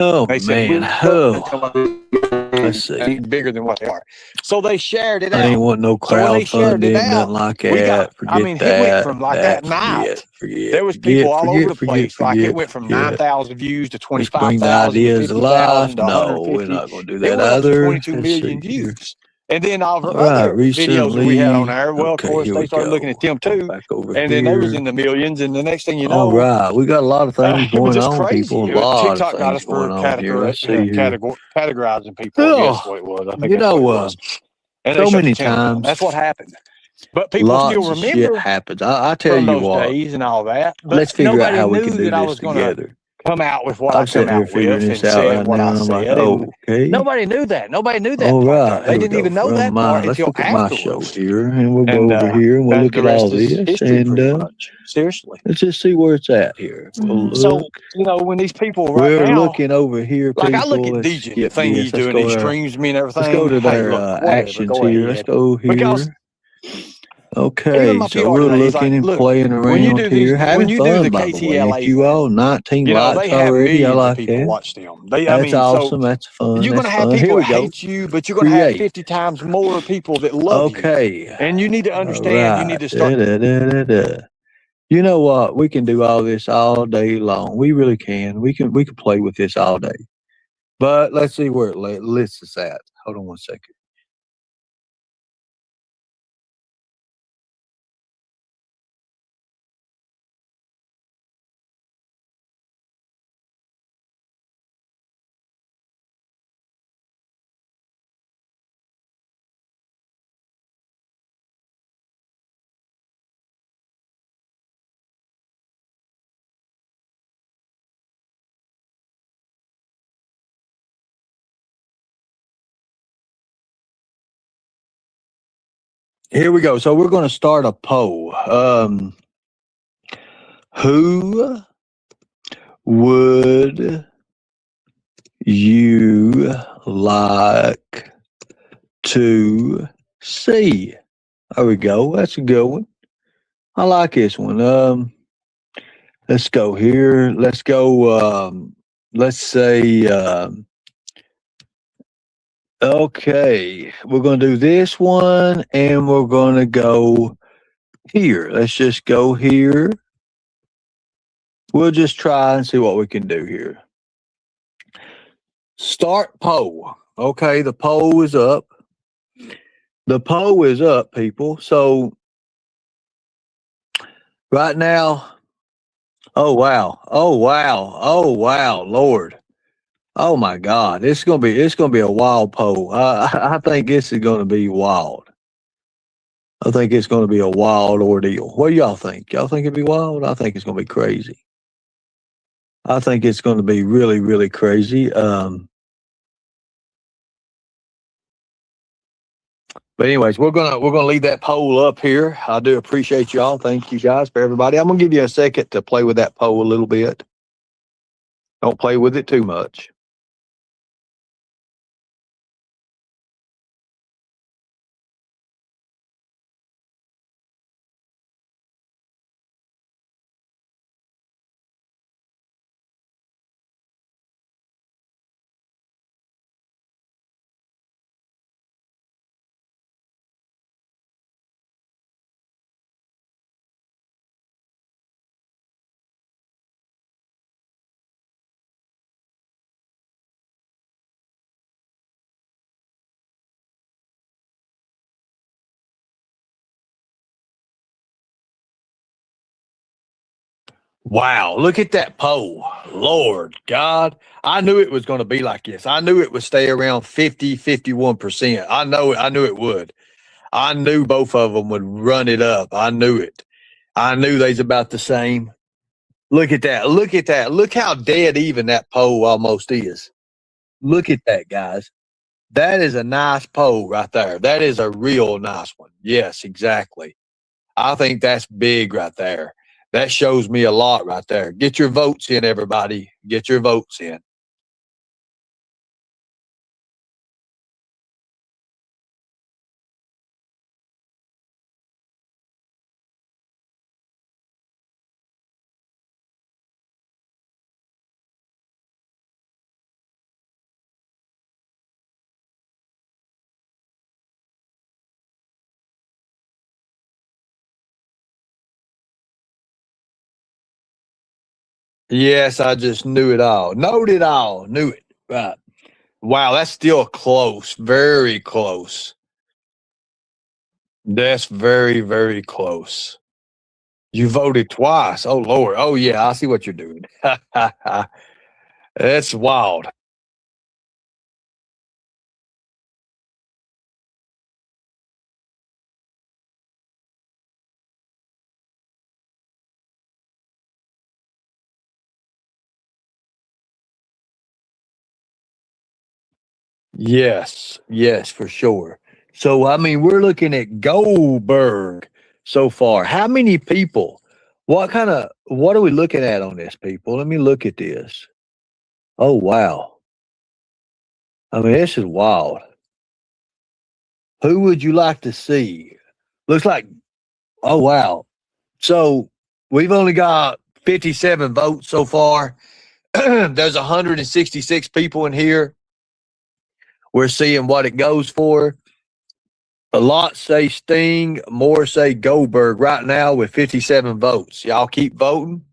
Oh They said, man. Let's see. bigger than what they are. So they shared it I ain't out. want no So when they shared it crowdfunding, nothing out, like we got, that. Forget it went that. from like that night. There was people all over the place. Like it went from 9,000 views to Let's bring the 25,000 to ideas to 50,000 life. to No, we're 150. not going to do It that went up to either. 22 Let's million see here. views. And then all the All right, other videos that we had on recently. there, well, of Okay, course, here they we started go. looking at them too. Back over And then they was here. in the millions. And the next thing you All know, right, we got a lot of things it was going just on, crazy. people. A lot of TikTok got things us for going on here. Let's see here. categorizing people. I guess Oh, what it was. I think you that's what it know, was. And they so shut the many channel down. times, That's what happened. But people still lots of shit remember happens. I tell from you those what, days and all that. let's But figure out nobody how we knew can do that I this was going to together. come out with what I'm I come sitting here out figuring with this and out said right what now, I and I'm like, said. And okay. nobody knew that. Nobody knew that All part right, there. They here we didn't go. even know From that my, part let's until look at my show afterwards. here, and we'll go And over here and we'll the look at rest all is this, history, and pretty much. Seriously. let's just see where it's at here. We'll So, look. when these people right We're now, looking over here, like I look people. at Let's DJ, the skip thing this. he's doing, he streams me and everything. Let's go to Hey, their look, whatever, actions go here. Let's ahead. go Because here. even Okay, my so PR we're today, he's looking like, and look, playing when you around do here, these, when having you do fun, the by the way. KTLA Thank you thing, all. 19 likes they have already. I millions of like people that. watch them. That's So awesome. That's fun. you're going That's to have fun. Here people we that go. hate you, but you're going to have Create. 50 times more people that love you. Okay. And you need to All understand, you right. need to start. You know what? We can do all this all day long. We really can. We can play with this all day. But let's see where it lists us at. Hold on one second. Here we go. So we're going to start a poll. Who would you like to see? There we go. That's a good one. I like this one. Let's go here. Let's go. Let's say. Okay, we're gonna do this one, and we're gonna go here. Let's just go here. We'll just try and see what we can do here. Start poll. Okay, the poll is up. The poll is up, people. So right now, oh wow, oh wow, oh wow, Lord, oh my God, it's gonna be a wild poll. I think this is gonna be wild. I think it's gonna be a wild ordeal. What do y'all think? Y'all think it'd be wild? I think it's gonna be crazy. I think it's gonna be really, really crazy. But anyways, we're gonna leave that poll up here. I do appreciate y'all. Thank you guys for everybody. I'm gonna give you a second to play with that poll a little bit. Don't play with it too much. Wow, look at that poll. Lord God, I knew it was going to be like this. I knew it would stay around 50, 51%. I knew it would. I knew both of them would run it up. I knew it. I knew they's about the same. Look at that. Look at that. Look how dead even that poll almost is. Look at that, guys. That is a nice poll right there. That is a real nice one. Yes, exactly. I think that's big right there. That shows me a lot right there. Get your votes in, everybody. Get your votes in. Yes, I just knew it all. Knowed it all. Knew it. Right. Wow, that's still close. Very close. That's very, very close. You voted twice. Oh Lord. Oh yeah, I see what you're doing. That's wild. Yes, yes, for sure. So I mean, we're looking at Goldberg so far. How many people? What are we looking at on this, people? Let me look at this. Oh wow. I mean, this is wild. Who would you like to see? Looks like, oh wow. So we've only got 57 votes so far. There's 166 people in here. We're seeing what it goes for. A lot say Sting, more say Goldberg right now with 57 votes. Y'all keep voting.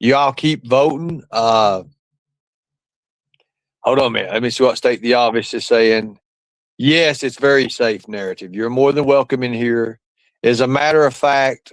Y'all keep voting. Hold on a minute. Let me see what State the Obvious is saying. Yes, it's very safe narrative. You're more than welcome in here. As a matter of fact,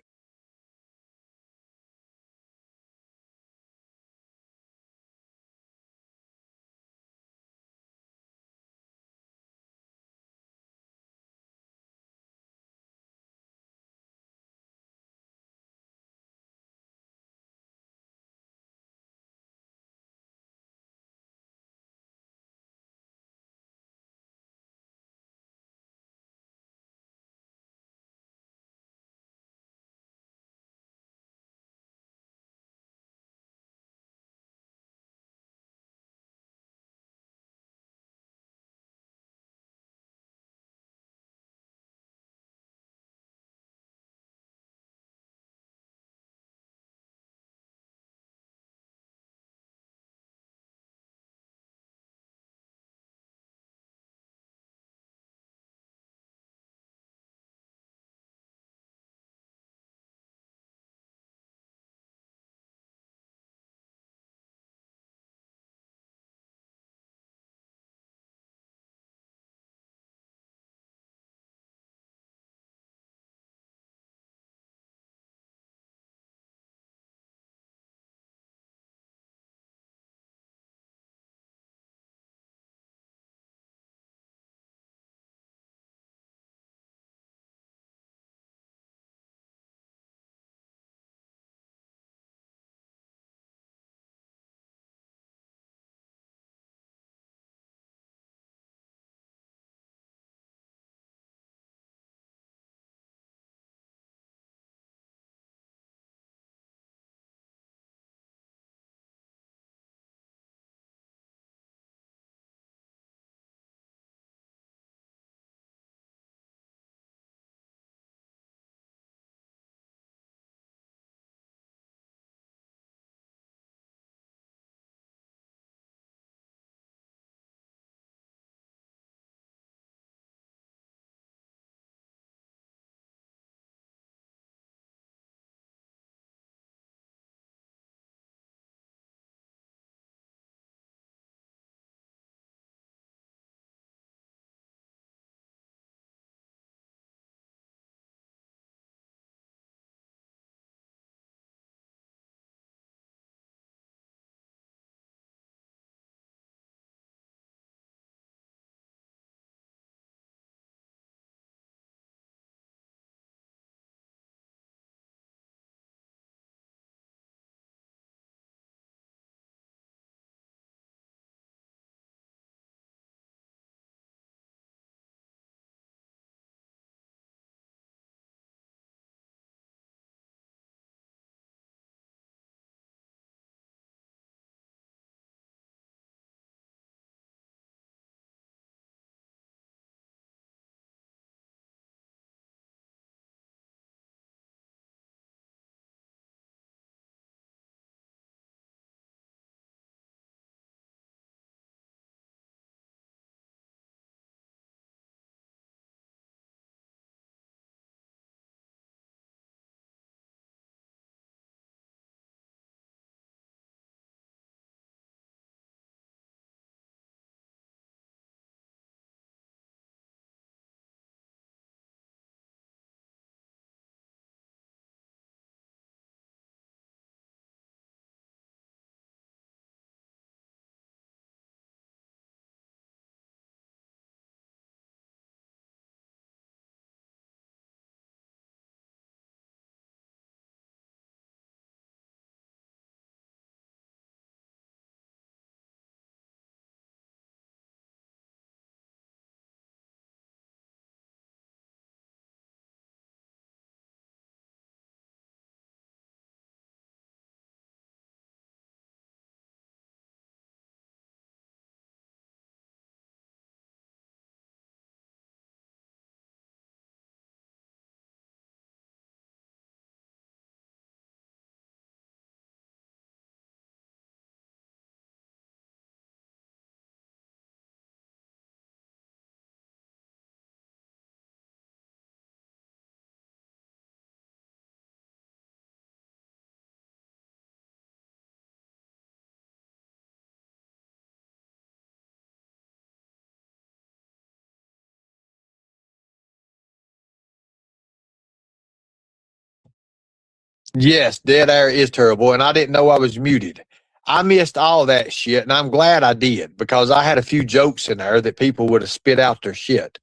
Yes, dead air is terrible, and I didn't know I was muted. I missed all that shit, and I'm glad I did because I had a few jokes in there that people would have spit out their shit.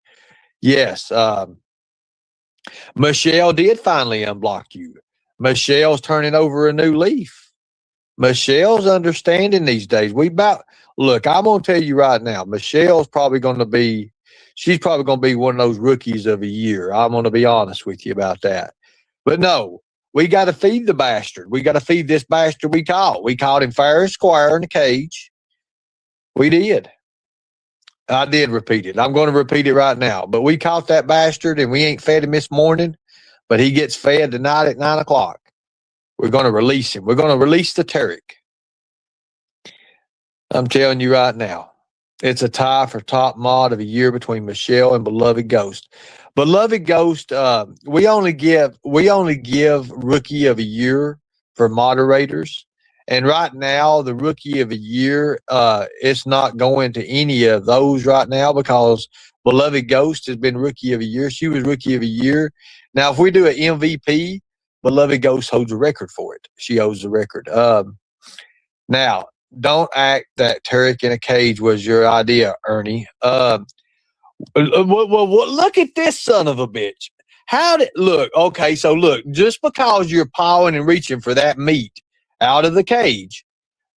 Yes, Michelle did finally unblock you. Michelle's turning over a new leaf. Michelle's understanding these days. Look, I'm gonna tell you right now, Michelle's probably gonna be she's probably gonna be one of those rookies of a year. I'm gonna be honest with you about that. But no, we gotta feed the bastard. We gotta feed this bastard we caught. We caught him fair and square in the cage. We did. I did repeat it. I'm gonna repeat it right now. But we caught that bastard and we ain't fed him this morning, but he gets fed tonight at 9 o'clock. We're going to release him. We're going to release the Tarek. I'm telling you right now, it's a tie for top mod of a year between Michelle and Beloved Ghost. Beloved Ghost, we only give rookie of a year for moderators. And right now, the rookie of a year, it's not going to any of those right now because Beloved Ghost has been rookie of a year. She was rookie of a year. Now, if we do an MVP, Beloved Ghost holds a record for it. She holds the record. Now, don't act that Tarek in a cage was your idea, Ernie. Well, look at this son of a bitch. Okay, so look, just because you're pawing and reaching for that meat out of the cage,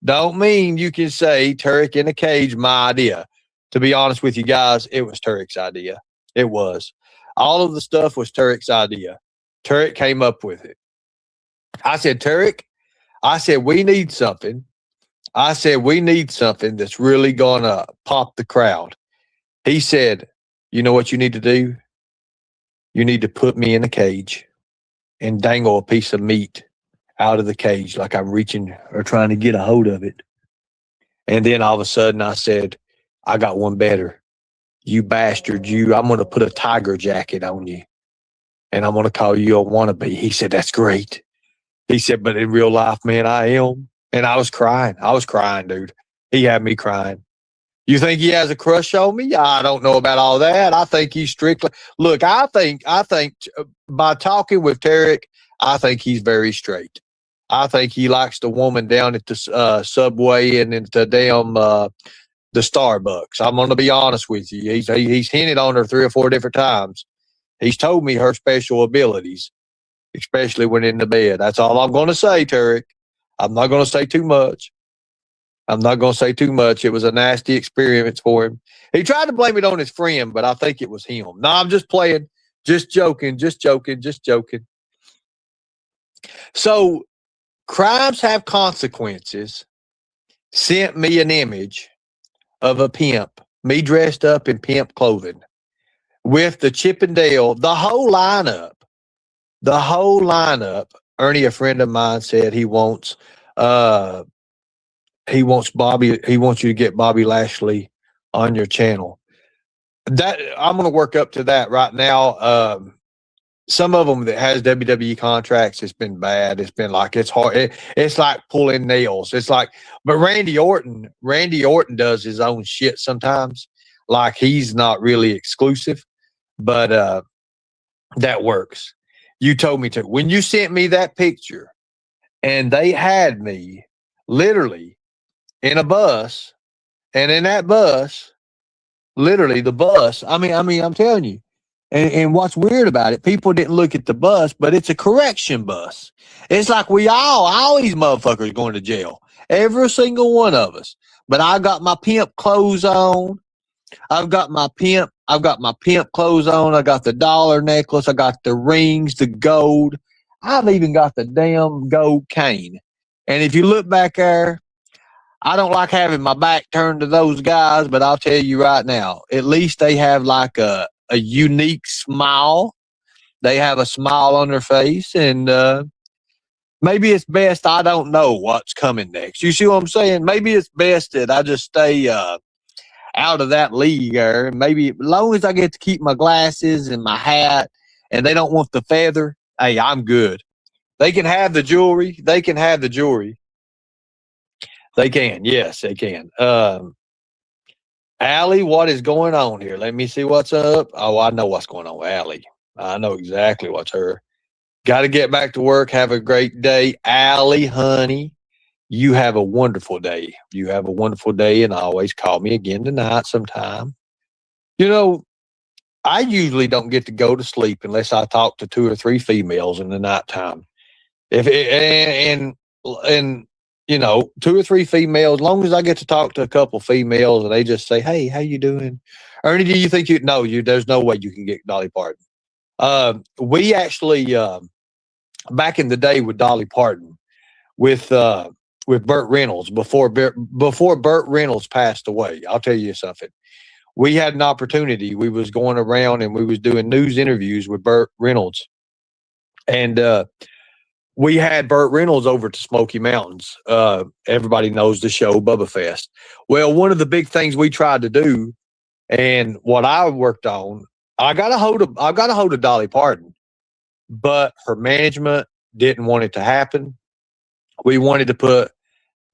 don't mean you can say Tarek in a cage, my idea. To be honest with you guys, it was Tarek's idea. It was. All of the stuff was Tarek's idea. Tarek came up with it. I said, Tarek, we need something. I said, we need something that's really going to pop the crowd. He said, you know what you need to do? You need to put me in a cage and dangle a piece of meat out of the cage like I'm reaching or trying to get a hold of it. And then all of a sudden I said, I got one better. You bastard, I'm going to put a tiger jacket on you. And I'm going to call you a wannabe. He said, that's great. He said, but in real life, man, I am. And I was crying. Dude. He had me crying. You think he has a crush on me? I don't know about all that. I think he's strictly, look, I think by talking with Tarek, I think he's very straight. I think he likes the woman down at the Subway and at the damn, the Starbucks. I'm going to be honest with you. He's hinted on her 3 or 4 different times. He's told me her special abilities, especially when in the bed. That's all I'm going to say, Tarek. I'm not going to say too much. It was a nasty experience for him. He tried to blame it on his friend, but I think it was him. No, I'm just playing. Just joking. So, Crimes Have Consequences sent me an image of a pimp, me dressed up in pimp clothing, with the Chippendale, the whole lineup. Ernie, a friend of mine, said he wants you to get Bobby Lashley on your channel. That I'm going to work up to that right now. Some of them that has WWE contracts, it's been bad. It's been like, it's hard. It's like pulling nails. But Randy Orton does his own shit sometimes. Like he's not really exclusive, but that works. You told me to. When you sent me that picture and they had me literally in a bus, and in that bus, literally the bus, I mean, I'm telling you, and what's weird about it, people didn't look at the bus, but it's a correction bus. It's like all these motherfuckers going to jail. Every single one of us. But I got my pimp clothes on. I've got my pimp clothes on. I got the dollar necklace. I got the rings, the gold. I've even got the damn gold cane. And if you look back there, I don't like having my back turned to those guys, but I'll tell you right now, at least they have like a unique smile. They have a smile on their face, and maybe it's best I don't know what's coming next. You see what I'm saying? Maybe it's best that I just stay out of that league, or maybe as long as I get to keep my glasses and my hat and they don't want the feather, hey, I'm good. They can have the jewelry. They can. Yes, they can. Allie, what is going on here? Let me see what's up. Oh, I know what's going on with Allie. I know exactly what's her. Got to get back to work. Have a great day. Allie, honey, you have a wonderful day. You have a wonderful day, and always call me again tonight sometime. You know, I usually don't get to go to sleep unless I talk to 2 or 3 females in the nighttime. If it, and you know, 2 or 3 females, as long as I get to talk to a couple females and they just say, "Hey, how you doing?" Ernie, do you think there's no way you can get Dolly Parton. We actually back in the day with Dolly Parton with Burt Reynolds before Burt Reynolds passed away. I'll tell you something. We had an opportunity. We was going around and we was doing news interviews with Burt Reynolds, and we had Burt Reynolds over to Smoky Mountains. Everybody knows the show Bubba Fest. Well, one of the big things we tried to do, and what I worked on, I got a hold of Dolly Parton, but her management didn't want it to happen. We wanted to put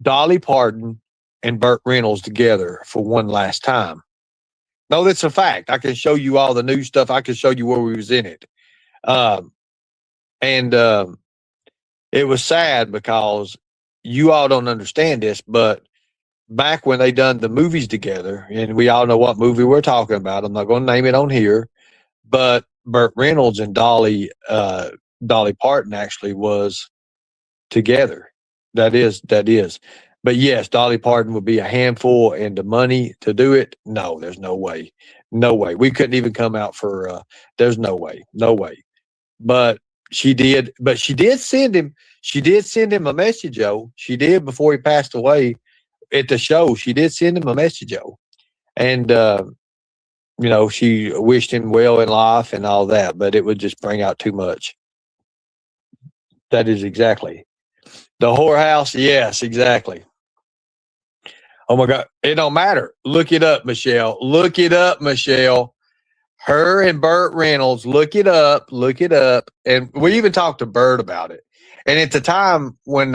Dolly Parton and Burt Reynolds together for one last time. No, that's a fact. I can show you all the new stuff. I can show you where we was in it. It was sad because you all don't understand this, but back when they done the movies together, and we all know what movie we're talking about. I'm not going to name it on here, but Burt Reynolds and Dolly Parton actually was together. That is. But yes, Dolly Parton would be a handful, and the money to do it, no, there's no way. No way. We couldn't even come out for, there's no way. No way. But she did send him a message, Joe. She did before he passed away at the show. She did send him a message, Joe. And, you know, she wished him well in life and all that, but it would just bring out too much. That is exactly. The whorehouse, yes, exactly. Oh my God. It don't matter. Look it up, Michelle. Look it up, Michelle. Her and Burt Reynolds, look it up. And we even talked to Burt about it. And at the time when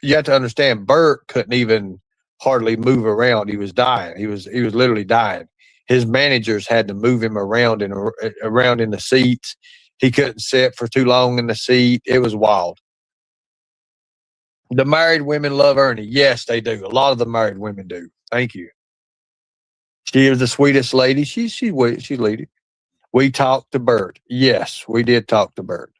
you have to understand, Burt couldn't even hardly move around. He was dying. He was literally dying. His managers had to move him around in the seats. He couldn't sit for too long in the seat. It was wild. The married women love Ernie. Yes, they do. A lot of the married women do. Thank you. She is the sweetest lady. She's lady. We talked to Burt. Yes, we did talk to Burt.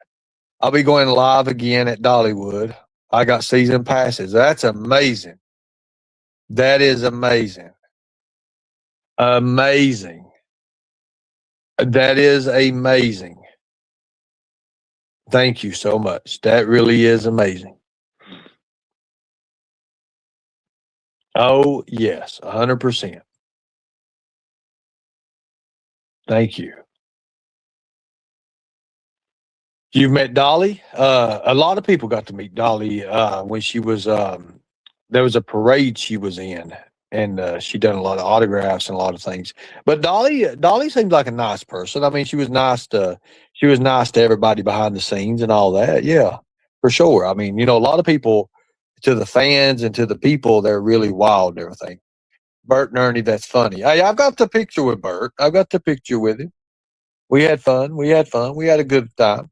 I'll be going live again at Dollywood. I got season passes. That's amazing. That is amazing. Amazing. That is amazing. Thank you so much. That really is amazing. Oh, yes, 100%. Thank you. You've met Dolly? A lot of people got to meet Dolly when she was, there was a parade she was in, and she done a lot of autographs and a lot of things. But Dolly seems like a nice person. I mean, she was nice to everybody behind the scenes and all that. Yeah, for sure. I mean, you know, a lot of people, to the fans and to the people, they're really wild and everything. Burt and Ernie, that's funny. Hey, I've got the picture with Burt. I've got the picture with him. We had fun. We had a good time.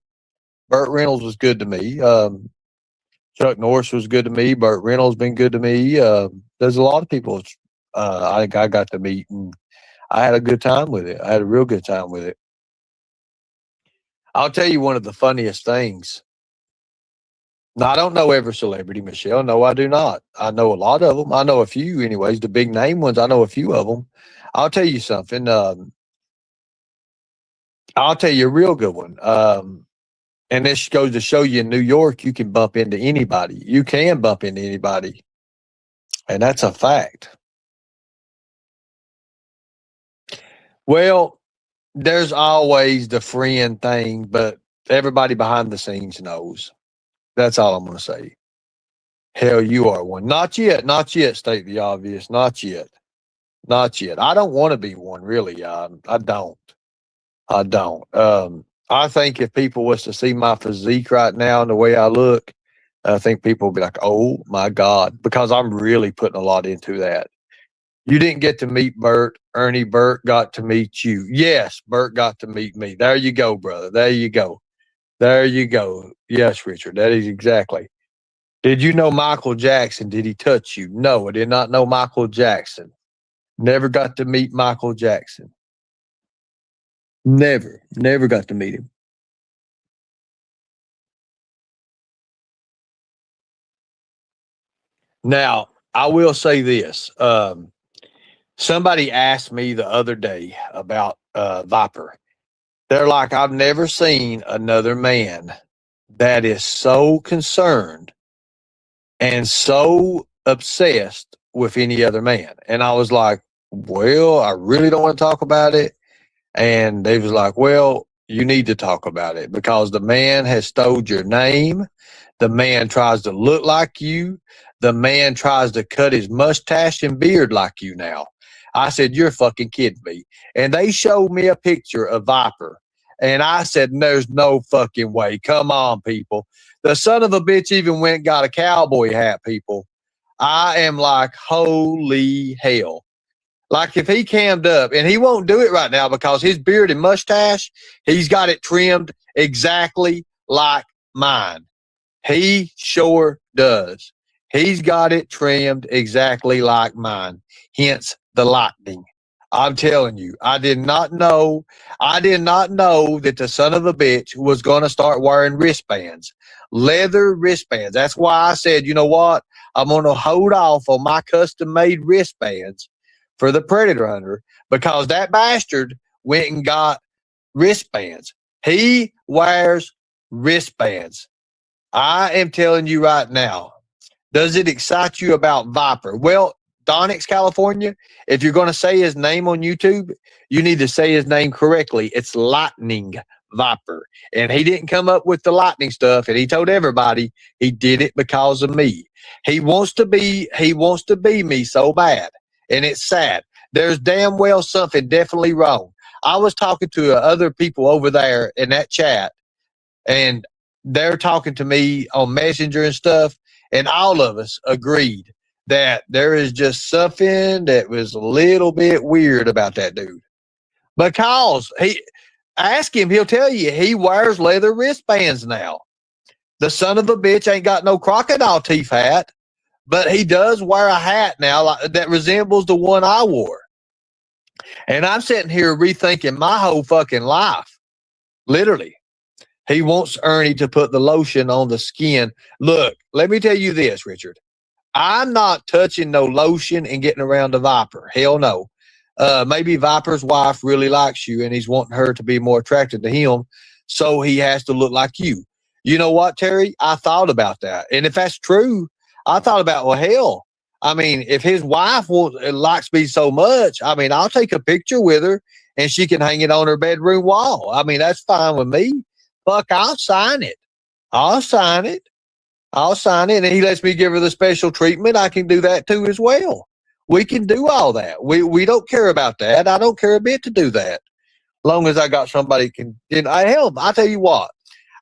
Burt Reynolds was good to me. Chuck Norris was good to me. Burt Reynolds been good to me. There's a lot of people I got to meet, and I had a good time with it. I had a real good time with it. I'll tell you one of the funniest things. Now, I don't know every celebrity, Michelle. No, I do not. I know a lot of them. I know a few anyways. The big name ones, I know a few of them. I'll tell you something. I'll tell you a real good one. And this goes to show you in New York, you can bump into anybody. You can bump into anybody. And that's a fact. Well, there's always the friend thing, but everybody behind the scenes knows. That's all I'm going to say. Hell, you are one. Not yet. Not yet, state the obvious. Not yet. Not yet. I don't want to be one, really. I don't. I don't. I think if people was to see my physique right now and the way I look, I think people would be like, oh, my God, because I'm really putting a lot into that. You didn't get to meet Burt. Ernie, Burt got to meet you. Yes, Burt got to meet me. There you go, brother. There you go. There you go. Yes, Richard. That is exactly. Did you know Michael Jackson? Did he touch you? No, I did not know Michael Jackson. Never got to meet Michael Jackson. Never got to meet him. Now, I will say this. Somebody asked me the other day about Viper. They're like, I've never seen another man that is so concerned and so obsessed with any other man. And I was like, well, I really don't want to talk about it. And they was like, well, you need to talk about it because the man has stole your name. The man tries to look like you. The man tries to cut his mustache and beard like you now. I said, you're fucking kidding me. And they showed me a picture of Viper. And I said, there's no fucking way. Come on, people. The son of a bitch even went and got a cowboy hat, people. I am like, holy hell. Like if he cammed up, and he won't do it right now because his beard and mustache, he's got it trimmed exactly like mine. He sure does. He's got it trimmed exactly like mine. Hence the lightning. I'm telling you, I did not know that the son of a bitch was going to start wearing wristbands, leather wristbands. That's why I said, you know what? I'm going to hold off on my custom made wristbands for the Predator Hunter because that bastard went and got wristbands. He wears wristbands. I am telling you right now. Does it excite you about Viper? Well, Donix, California, if you're going to say his name on YouTube, you need to say his name correctly. It's Lightning Viper. And he didn't come up with the lightning stuff, and he told everybody he did it because of me. He wants to be me so bad, and it's sad. There's damn well something definitely wrong. I was talking to other people over there in that chat, and they're talking to me on Messenger and stuff, and all of us agreed that there is just something that was a little bit weird about that dude. Because ask him, he'll tell you he wears leather wristbands now. The son of a bitch ain't got no crocodile teeth hat, but he does wear a hat now that resembles the one I wore. And I'm sitting here rethinking my whole fucking life. Literally. He wants Ernie to put the lotion on the skin. Look, let me tell you this, Richard. I'm not touching no lotion and getting around the Viper. Hell no. Maybe Viper's wife really likes you and he's wanting her to be more attracted to him, so he has to look like you. You know what, Terry? I thought about that. And if that's true, I thought about, well, hell, I mean, if his wife likes me so much, I mean, I'll take a picture with her and she can hang it on her bedroom wall. I mean, that's fine with me. Fuck, I'll sign it. I'll sign it. And he lets me give her the special treatment. I can do that too as well. We can do all that. We don't care about that. I don't care a bit to do that. Long as I got somebody can, hell, I tell you what,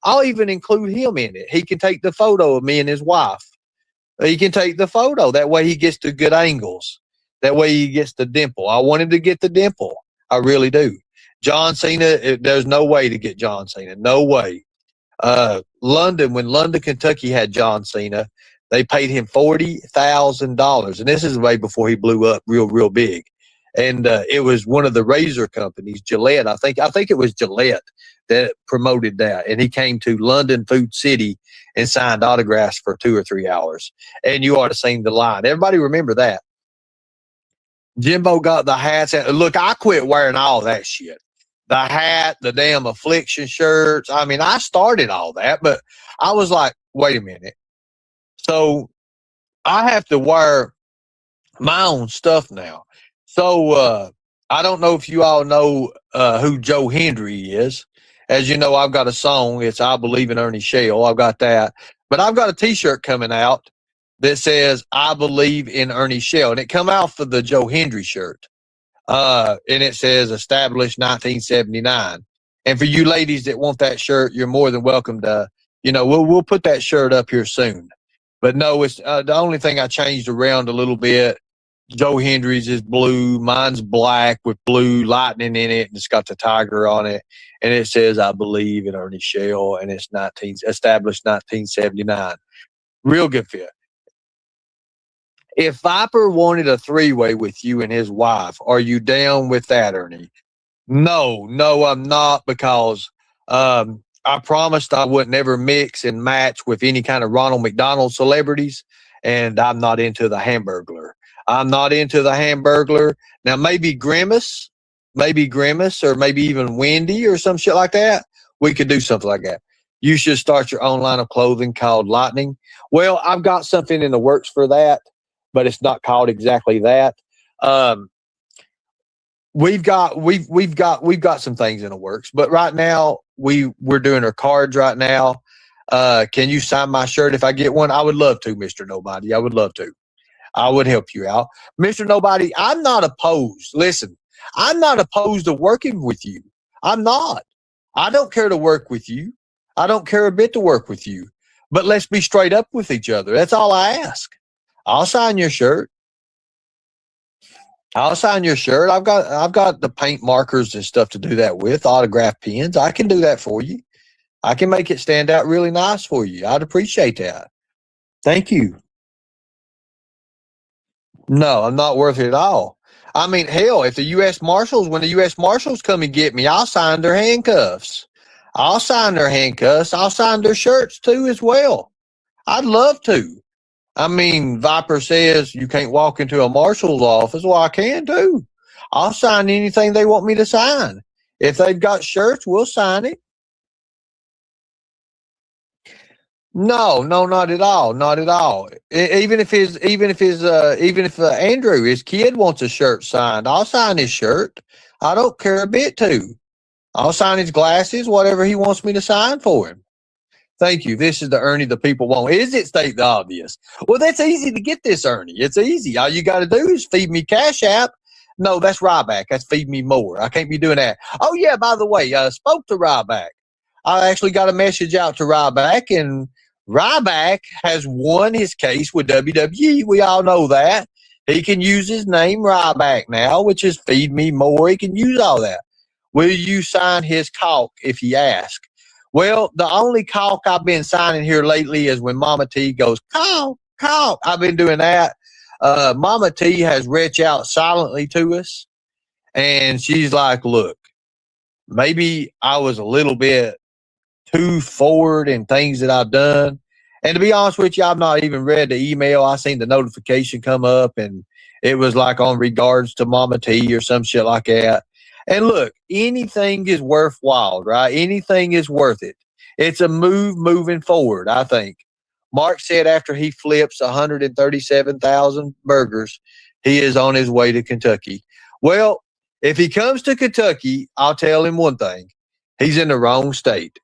I'll even include him in it. He can take the photo of me and his wife. He can take the photo. That way he gets the good angles. That way he gets the dimple. I want him to get the dimple. I really do. John Cena, there's no way to get John Cena. No way. London, when London, Kentucky had John Cena, they paid him $40,000. And this is way before he blew up real big. And it was one of the razor companies, Gillette. I think it was Gillette that promoted that. And he came to London Food City and signed autographs for 2 or 3 hours. And you ought to seen the line. Everybody remember that. Jimbo got the hats. Look, I quit wearing all that shit. The hat, the damn affliction shirts. I mean, I started all that, but I was like, wait a minute. So I have to wear my own stuff now. So I don't know if you all know who Joe Hendry is. As you know, I've got a song. It's I Believe in Ernie Shell. I've got that. But I've got a T-shirt coming out that says I Believe in Ernie Shell. And it come out for the Joe Hendry shirt. And it says established 1979. And for you ladies that want that shirt, you're more than welcome to, we'll put that shirt up here soon. But no, it's the only thing I changed around a little bit Joe Hendry's is blue. Mine's black with blue lightning in it, and it's got the tiger on it. And it says, I believe in Ernie Shell, and it's established 1979. Real good fit. If Viper wanted a three-way with you and his wife, are you down with that, Ernie? No, I'm not, because I promised I would never mix and match with any kind of Ronald McDonald celebrities, and I'm not into the Hamburglar. I'm not into the Hamburglar. Now, maybe Grimace, or maybe even Wendy or some shit like that. We could do something like that. You should start your own line of clothing called Lightning. Well, I've got something in the works for that, but it's not called exactly that. We've got some things in the works, but right now we're doing our cards right now. Can you sign my shirt if I get one? I would love to, Mr. Nobody. I would love to. I would help you out. Mr. Nobody, I'm not opposed. Listen, I'm not opposed to working with you. I'm not. I don't care to work with you. I don't care a bit to work with you. But let's be straight up with each other. That's all I ask. I'll sign your shirt. I've got the paint markers and stuff to do that with, autograph pens. I can do that for you. I can make it stand out really nice for you. I'd appreciate that. Thank you. No, I'm not worth it at all. I mean, hell, when the U.S. Marshals come and get me, I'll sign their handcuffs. I'll sign their shirts too as well. I'd love to. I mean, Viper says you can't walk into a marshal's office. Well, I can too. I'll sign anything they want me to sign. If they've got shirts, we'll sign it. No, not at all. Not at all. Even if Andrew, his kid, wants a shirt signed, I'll sign his shirt. I don't care a bit too. I'll sign his glasses, whatever he wants me to sign for him. Thank you. This is the Ernie the people want. Is it state the obvious? Well, that's easy to get this, Ernie. It's easy. All you got to do is feed me Cash App. No, that's Ryback. That's Feed Me More. I can't be doing that. Oh, yeah, by the way, spoke to Ryback. I actually got a message out to Ryback, and Ryback has won his case with WWE. We all know that. He can use his name Ryback now, which is Feed Me More. He can use all that. Will you sign his caulk if he asks? Well, the only caulk I've been signing here lately is when Mama T goes, caulk. I've been doing that. Mama T has reached out silently to us, and she's like, look, maybe I was a little bit too forward in things that I've done. And to be honest with you, I've not even read the email. I seen the notification come up, and it was like on regards to Mama T or some shit like that. And look, anything is worthwhile, right? Anything is worth it. It's a moving forward, I think. Mark said after he flips 137,000 burgers, he is on his way to Kentucky. Well, if he comes to Kentucky, I'll tell him one thing. He's in the wrong state,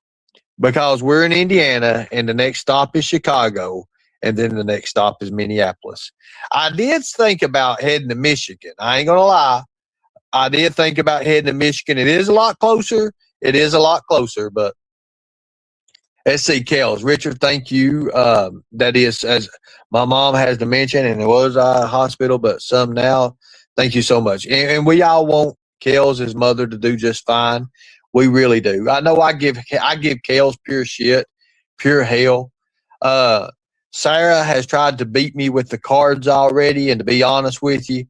because we're in Indiana and the next stop is Chicago, and then the next stop is Minneapolis. I did think about heading to Michigan. I ain't going to lie. I did think about heading to Michigan. It is a lot closer, but let's see, Kels. Richard, thank you. That is, as my mom has dementia, and it was a hospital, but some now. Thank you so much. And we all want Kels, his mother, to do just fine. We really do. I know I give Kels pure shit, pure hell. Sarah has tried to beat me with the cards already, and to be honest with you,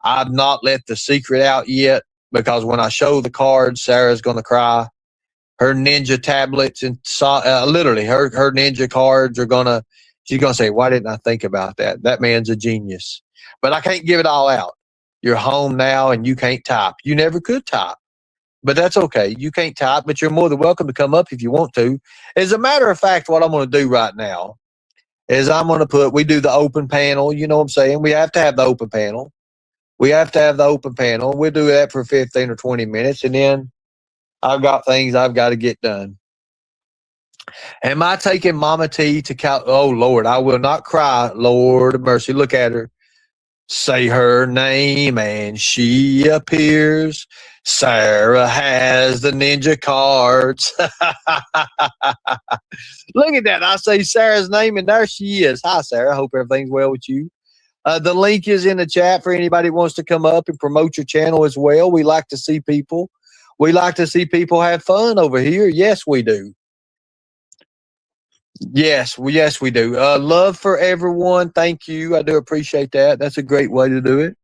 I've not let the secret out yet, because when I show the cards, Sarah's going to cry. Her ninja tablets and literally her ninja cards she's going to say, why didn't I think about that? That man's a genius. But I can't give it all out. You're home now and you can't type. You never could type. But that's okay. You can't type, but you're more than welcome to come up if you want to. As a matter of fact, what I'm going to do right now is we do the open panel. You know what I'm saying? We have to have the open panel. We'll do that for 15 or 20 minutes, and then I've got things I've got to get done. Am I taking Mama T to Cal? Oh, Lord, I will not cry. Lord of mercy. Look at her. Say her name and she appears. Sarah has the ninja cards. Look at that. I say Sarah's name and there she is. Hi, Sarah. Hope everything's well with you. The link is in the chat for anybody who wants to come up and promote your channel as well. We like to see people. We like to see people have fun over here. Yes, we do. Yes, we do. Love for everyone. Thank you. I do appreciate that. That's a great way to do it.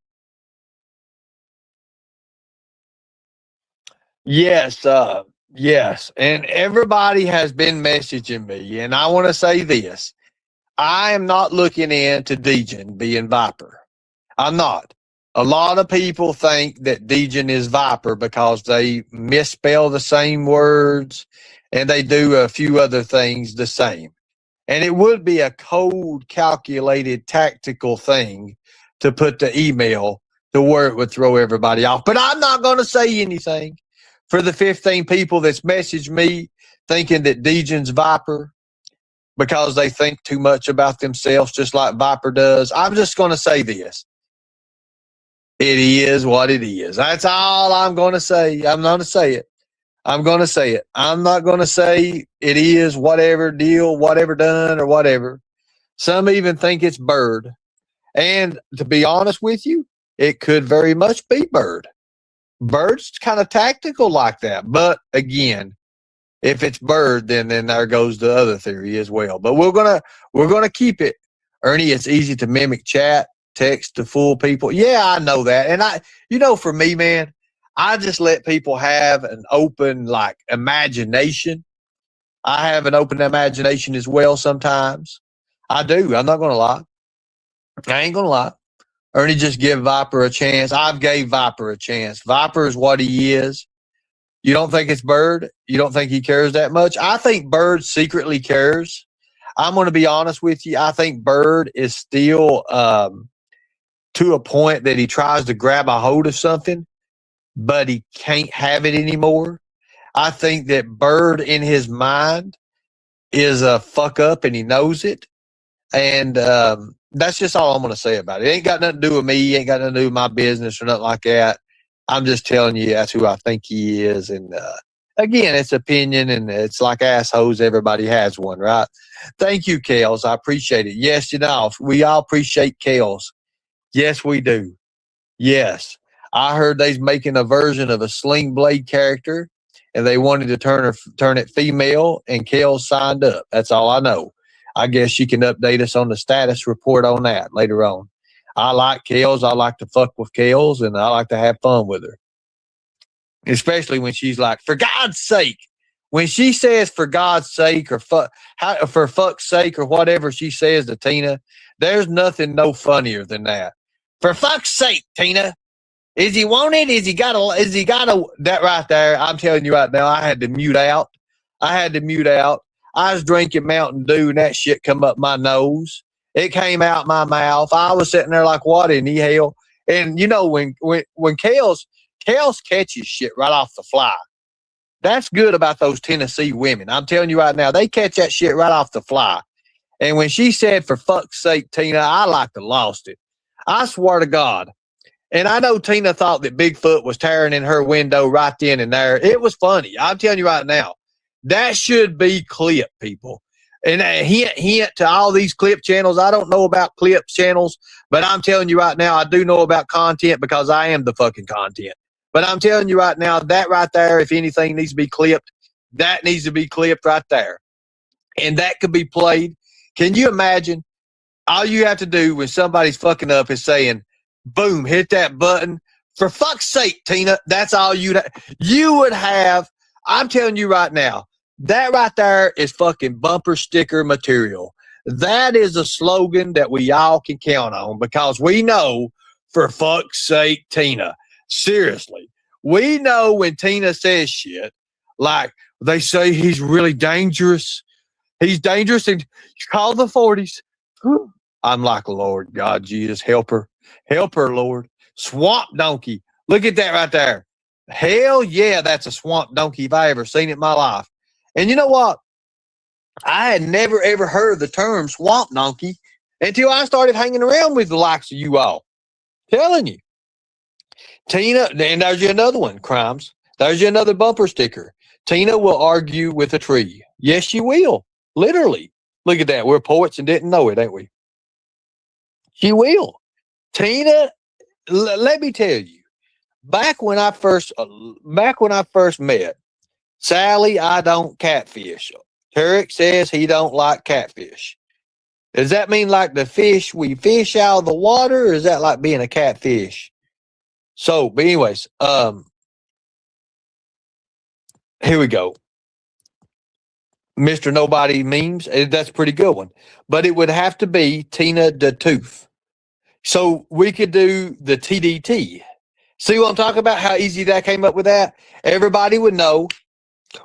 Yes, yes. And everybody has been messaging me, and I want to say this. I am not looking into Degen being Viper. I'm not. A lot of people think that Degen is Viper because they misspell the same words and they do a few other things the same. And it would be a cold, calculated, tactical thing to put the email to where it would throw everybody off. But I'm not going to say anything for the 15 people that's messaged me thinking that Degen's Viper because they think too much about themselves, just like Viper does. I'm just going to say this. It is what it is. That's all I'm going to say. I'm going to say it. I'm going to say it. I'm not going to say it is whatever deal, whatever done, or whatever. Some even think it's Bird. And to be honest with you, it could very much be Bird. Bird's kind of tactical like that. But again, if it's Bird, then there goes the other theory as well. But we're gonna keep it. Ernie, it's easy to mimic chat, text to fool people. Yeah, I know that. And for me, man, I just let people have an open imagination. I have an open imagination as well sometimes. I do. I'm not gonna lie. I ain't gonna lie. Ernie just give Viper a chance. I've gave Viper a chance. Viper is what he is. You don't think it's Bird? You don't think he cares that much? I think Bird secretly cares. I'm going to be honest with you. I think Bird is still to a point that he tries to grab a hold of something, but he can't have it anymore. I think that Bird in his mind is a fuck up and he knows it. And that's just all I'm going to say about it. It ain't got nothing to do with me. It ain't got nothing to do with my business or nothing like that. I'm just telling you that's who I think he is. And again, it's opinion and it's like assholes. Everybody has one, right? Thank you, Kales. I appreciate it. Yes, we all appreciate Kales. Yes, we do. Yes. I heard they's making a version of a Sling Blade character and they wanted to turn it female and Kales signed up. That's all I know. I guess she can update us on the status report on that later on. I like Kales. I like to fuck with Kales, and I like to have fun with her. Especially when she's like, for God's sake. When she says for God's sake or for fuck's sake or whatever she says to Tina, there's nothing no funnier than that. For fuck's sake, Tina. Is he wanted? Is he got that right there? I'm telling you right now, I had to mute out. I was drinking Mountain Dew and that shit come up my nose. It came out my mouth. I was sitting there like, what in the hell? And when Kales catches shit right off the fly, that's good about those Tennessee women. I'm telling you right now, they catch that shit right off the fly. And when she said, for fuck's sake, Tina, I like to lost it. I swear to God. And I know Tina thought that Bigfoot was tearing in her window right then and there. It was funny. I'm telling you right now, that should be clip, people. And a hint to all these clip channels. I don't know about clip channels, but I'm telling you right now, I do know about content because I am the fucking content. But I'm telling you right now, that right there, if anything needs to be clipped, that needs to be clipped right there. And that could be played. Can you imagine? All you have to do when somebody's fucking up is saying, boom, hit that button. For fuck's sake, Tina, that's all you would have. I'm telling you right now, that right there is fucking bumper sticker material. That is a slogan that we all can count on because we know, for fuck's sake, Tina. Seriously. We know when Tina says shit, like they say he's really dangerous. He's dangerous and call the 40s. I'm like, Lord God, Jesus, help her. Help her, Lord. Swamp donkey. Look at that right there. Hell yeah, that's a swamp donkey if I ever seen it in my life. And you know what? I had never, ever heard the term swamp donkey until I started hanging around with the likes of you all. Telling you. Tina, and there's you another one, Crimes. There's you another bumper sticker. Tina will argue with a tree. Yes, she will. Literally. Look at that. We're poets and didn't know it, ain't we? She will. Tina, let me tell you, back when I first met Sally, I don't catfish. Tarek says he don't like catfish. Does that mean like the fish we fish out of the water, or is that like being a catfish? So, but anyways, here we go. Mr. Nobody Memes. That's a pretty good one. But it would have to be Tina the Tooth. So we could do the TDT. See what I'm talking about? How easy that came up with that? Everybody would know.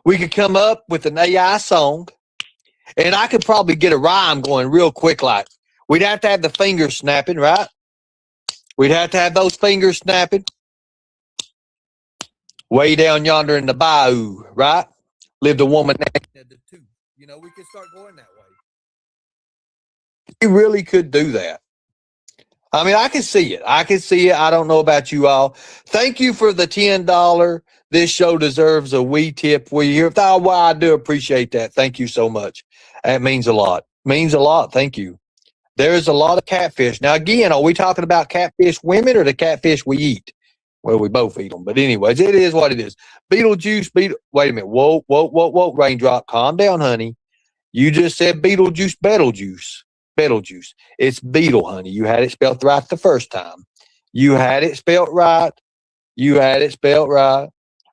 We could come up with an AI song, and I could probably get a rhyme going real quick. Like, we'd have to have the fingers snapping, right? We'd have to have those fingers snapping. Way down yonder in the bayou, right? Lived a woman named the Tooth. You know, we could start going that way. We really could do that. I mean, I can see it. I can see it. I don't know about you all. Thank you for the $10. This show deserves a wee tip. We here. Oh, well, I do appreciate that. Thank you so much. That means a lot. Means a lot. Thank you. There's a lot of catfish. Now, again, are we talking about catfish women or the catfish we eat? Well, we both eat them. But anyways, it is what it is. Beetlejuice. Wait a minute. Whoa. Raindrop. Calm down, honey. You just said Beetlejuice, Beetlejuice. It's Beetle, honey. You had it spelled right the first time. You had it spelled right.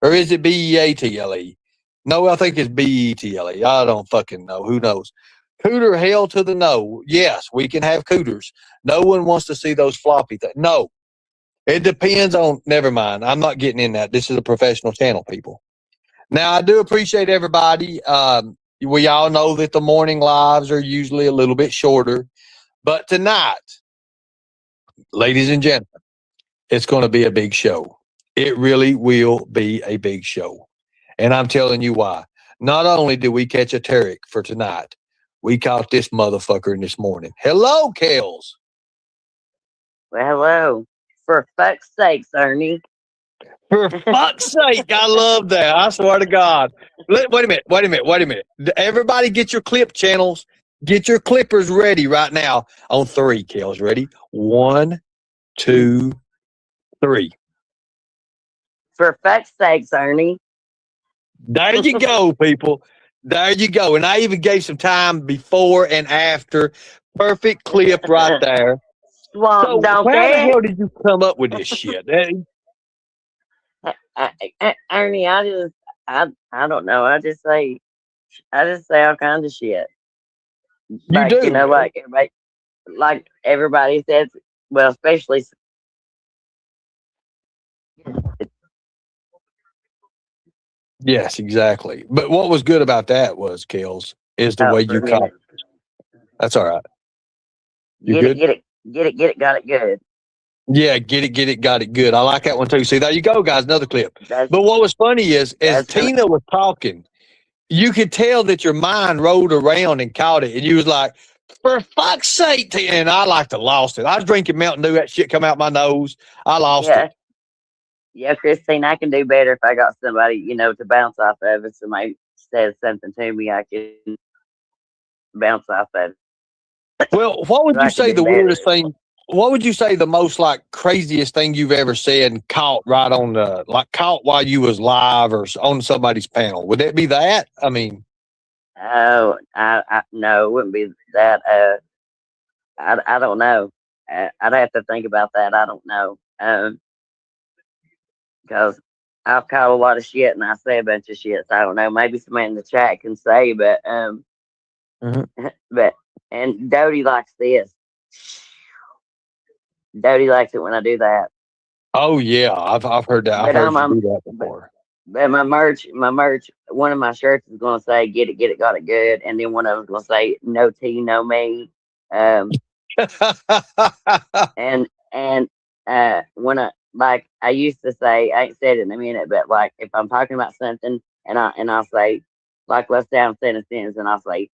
Or is it Beatle? No, I think it's Betle. I don't fucking know. Who knows? Cooter, hell to the no. Yes, we can have cooters. No one wants to see those floppy things. No. It depends on, never mind. I'm not getting in that. This is a professional channel, people. Now, I do appreciate everybody. We all know that the morning lives are usually a little bit shorter. But tonight, ladies and gentlemen, it's going to be a big show. It really will be a big show. And I'm telling you why. Not only did we catch a Tarek for tonight, we caught this motherfucker in this morning. Hello, Kels. Well, hello. For fuck's sakes, Ernie. For fuck's sake, I love that. I swear to God. Wait a minute. Everybody get your clip channels. Get your clippers ready right now on 3, Kels. Ready? 1, 2, 3. For fuck's sakes, Ernie. There you go, people. There you go. And I even gave some time before and after. Perfect clip right there. Swamp so donkey. How the hell did you come up with this shit? Ernie, I don't know. I just say all kinds of shit. You do, you know, like everybody says. Well, especially. Yes, exactly. But what was good about that was, Kels, is the way you caught it. That's all right. Get it, got it good. Yeah, get it, got it good. I like that one too. See, there you go, guys. Another clip. But what was funny is, as Tina was talking, you could tell that your mind rolled around and caught it, and you was like, "For fuck's sake!" Tina. And I like to lost it. I was drinking Mountain Dew. That shit come out my nose. I lost it. Yeah, Christine, I can do better if I got somebody, you know, to bounce off of. If somebody says something to me, I can bounce off of. Well, what would you say the weirdest thing? What would you say the most like craziest thing you've ever said and caught right on the caught while you was live or on somebody's panel? Would that be that? I mean, oh, I no, it wouldn't be that. I don't know. I'd have to think about that. I don't know. Because I've caught a lot of shit and I say a bunch of shit. So I don't know. Maybe somebody in the chat can say, but but and Dodie likes this. Dodie likes it when I do that. Oh yeah, I've heard that. I've heard you do that before. But my merch, one of my shirts is gonna say "Get it, got it good," and then one of them's gonna say "No tea, no me." And when I used to say, I ain't said it in a minute, but like if I'm talking about something and I'll say, like, let's say I'm saying a sentence and I'll say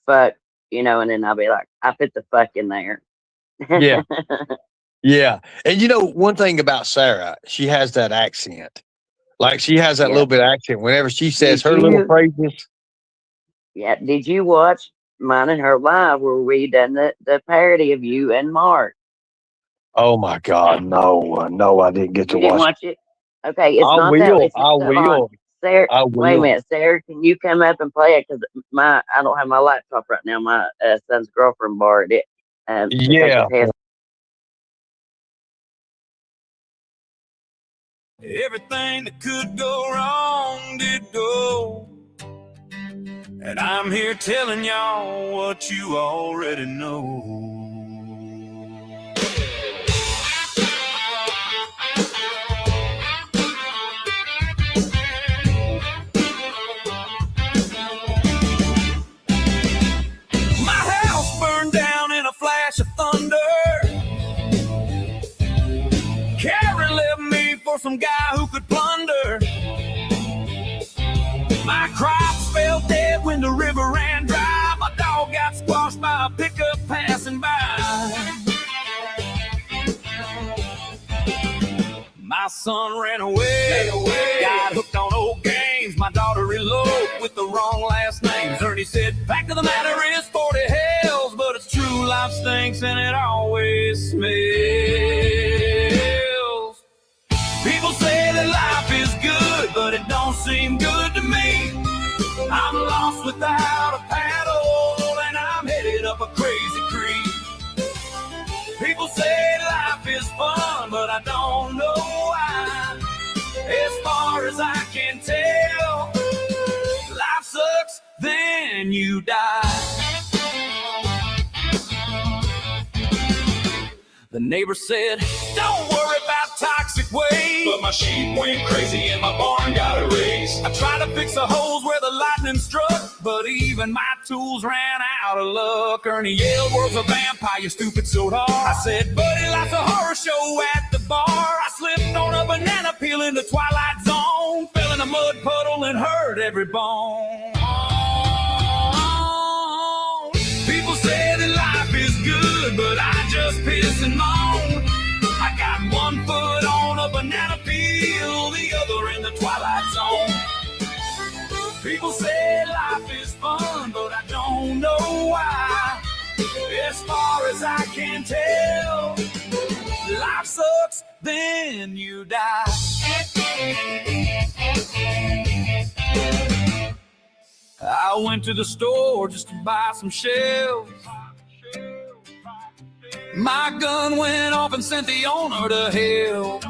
fuck, you know, and then I'll be like, I put the fuck in there. Yeah. Yeah. And you know, one thing about Sarah, she has that accent. Like she has that little bit of accent whenever she says her little phrases. Yeah. Did you watch mine and her live where we done the parody of you and Mark? Oh my God, no, I didn't get to You didn't watch. watch it? Okay, it's I not that. will. It's I still on. will. Sarah, I wait a will. minute, Sarah. Can you come up and play it? Because I don't have my laptop right now. My son's girlfriend borrowed it to take Yeah. a test. Everything that could go wrong did go. And I'm here telling y'all what you already know. My house burned down in a flash of thunder. Karen left me for some guy who could plunder. My crops fell dead when the river ran dry. My dog got squashed by a pickup passing by. My son ran away, got hooked on old games. My daughter eloped with the wrong last names. Ernie said, fact of the matter is 40 hells, but it's true, life stinks and it always smells. People say that life is good, but it don't seem good to me. I'm lost without a paddle, and I'm headed up a crazy creek. People say life is fun, but I don't know why. As far as I can tell, life sucks, then you die. The neighbor said, don't worry about toxic waste. But my sheep went crazy and my barn got erased. I tried to fix the holes where the lightning struck, but even my tools ran out of luck. Ernie yelled, world's a vampire, you stupid soda. I said, buddy, life's a horror show at the bar. I slipped on a banana peel in the twilight zone, fell in a mud puddle and hurt every bone. People say that life is good, but I just piss and moan. I got one foot on a banana peel, the other in the twilight zone. People say life is fun, but I don't know why. As far as I can tell, life sucks, then you die. I went to the store just to buy some shells. My gun went off and sent the owner to hell.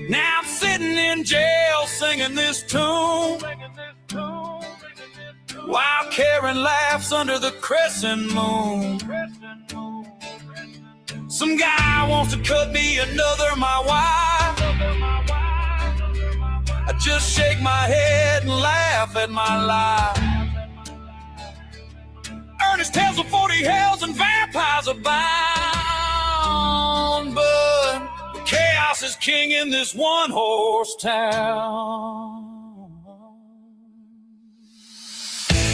Now I'm sitting in jail singing this tune, while Karen laughs under the crescent moon. Some guy wants to cut me another my wife. I just shake my head and laugh at my life. Ernest tells of 40 hells and vampires abound, but chaos is king in this one-horse town.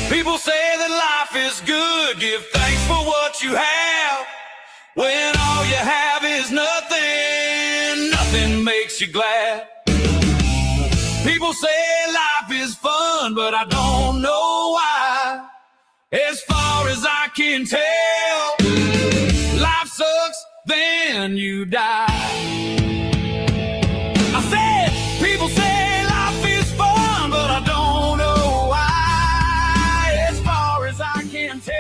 People say that life is good, give thanks for what you have. When all you have is nothing, nothing makes you glad. People say life is fun, but I don't know why. As far as I can tell, life sucks, then you die. I said, people say life is fun, but I don't know why. As far as I can tell,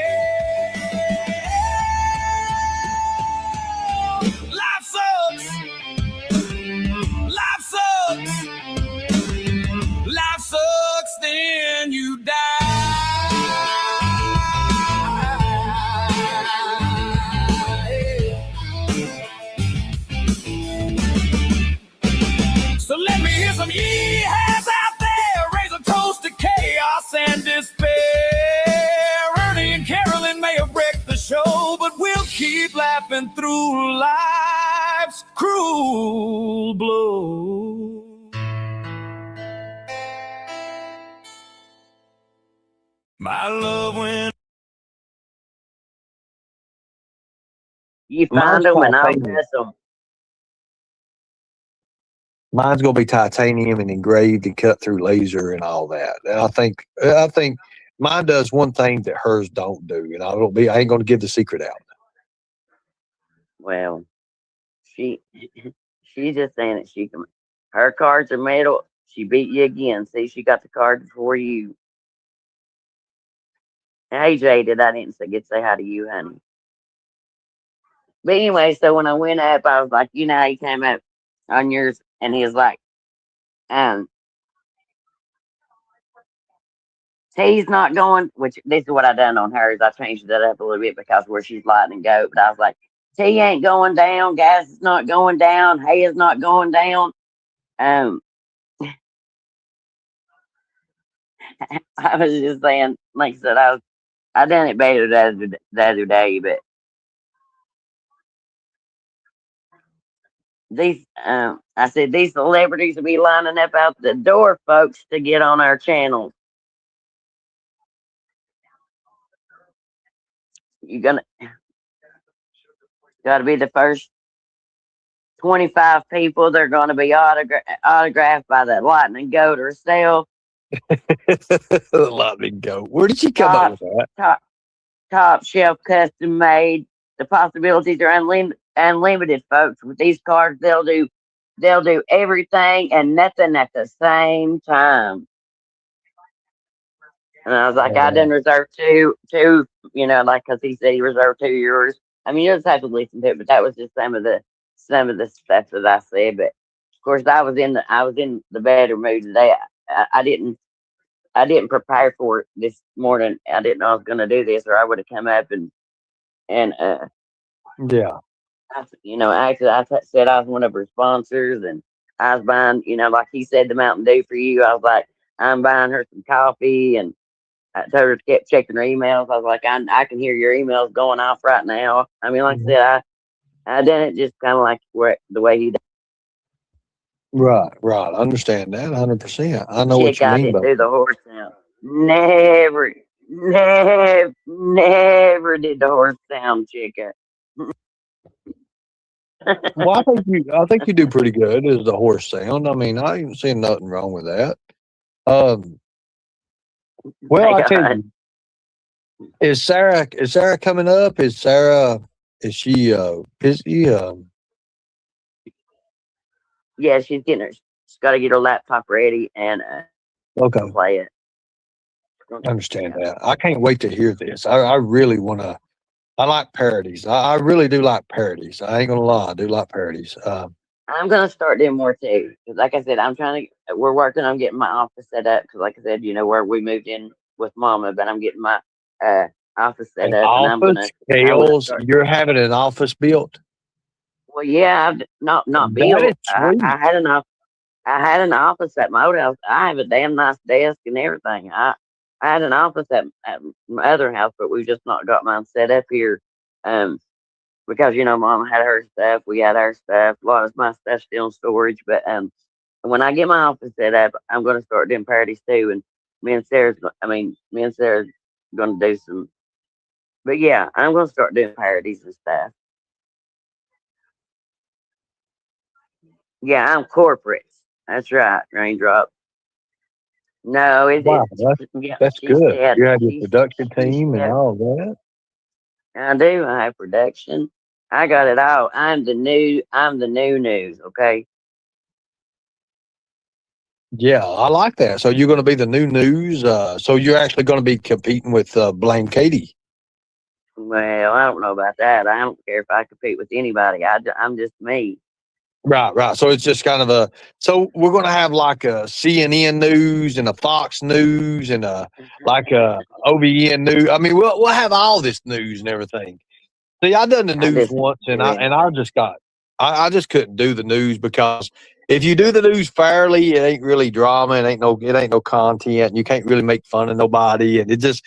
life sucks. Life sucks. Life sucks, then you die. So let me hear some yeehaws out there. Raise a toast to chaos and despair. Ernie and Carolyn may have wrecked the show, but we'll keep laughing through life's cruel blow. My love went. You find them and I'll miss them. Mine's gonna be titanium and engraved and cut through laser and all that. And I think mine does one thing that hers don't do, and I ain't gonna give the secret out. Well, she she's just saying that she can. Her cards are metal. She beat you again. See, she got the cards before you. Hey, Jaded, I didn't get to say hi to you, honey. But anyway, so when I went up, I was like, how he came up on yours, and he was like, he's not going, which this is what I done on hers. I changed that up a little bit because where she's lightning goat, but I was like, T ain't going down, gas is not going down, hay is not going down. I was just saying, like I said, I done it better the other day, but these I said these celebrities will be lining up out the door, folks, to get on our channel. You're gotta be the first 25 people. They're gonna be autographed by the lightning goat herself. The lightning goat. Where did she come up with that? Top shelf, custom made. The possibilities are unlimited, folks. With these cards, they'll do everything and nothing at the same time. And I was like, I didn't reserve two, like, because he said he reserved 2 yours. I mean, you just have to listen to it, but that was just some of the stuff that I said. But of course, I was in the better mood today. I didn't prepare for it this morning. I didn't know I was going to do this, or I would have come up and yeah. Actually, I said I was one of her sponsors, and I was buying, like he said, the Mountain Dew for you. I was like, I'm buying her some coffee, and I told her to keep checking her emails. I was like, I can hear your emails going off right now. I mean, like I said, I done it just kind of like the way he did. Right. I understand that 100%. I know what you mean. I didn't do the horse sound. Never did the horse sound, Chica. Well, I think you do pretty good as the horse sound. I mean, I ain't seeing nothing wrong with that. Well, I tell you, is Sarah coming up? Is she busy? Yeah, she's got to get her laptop ready and okay, play it. I understand that. I can't wait to hear this. I really want to. I like parodies. I really do like parodies. I ain't gonna lie, I do like parodies. I'm gonna start doing more too, because like I said, we're working on getting my office set up. Because like I said, where we moved in with Mama, but I'm getting my office set up. Office, Kales, you're having an office built? Well, yeah, I've not built. I had an office at my old house. I have a damn nice desk and everything. I had an office at my other house, but we've just not got mine set up here. Because Mom had her stuff, we had our stuff. A lot of my stuff still in storage. But when I get my office set up, I'm going to start doing parodies too. And me and Sarah's going to do some. But yeah, I'm going to start doing parodies and stuff. Yeah, I'm corporate. That's right, Raindrop. No, that's good. You have your production team and all that. I do. I have production. I got it all. I'm the new news. Okay. Yeah, I like that. So you're going to be the new news. So you're actually going to be competing with Blame Katie. Well, I don't know about that. I don't care if I compete with anybody. I'm just me. Right. So it's just kind of so we're going to have like a CNN News and a Fox News and like a OBN News. I mean, we'll have all this news and everything. See, I done the news once, and I just couldn't do the news, because if you do the news fairly, it ain't really drama. It ain't no content. And you can't really make fun of nobody, and it just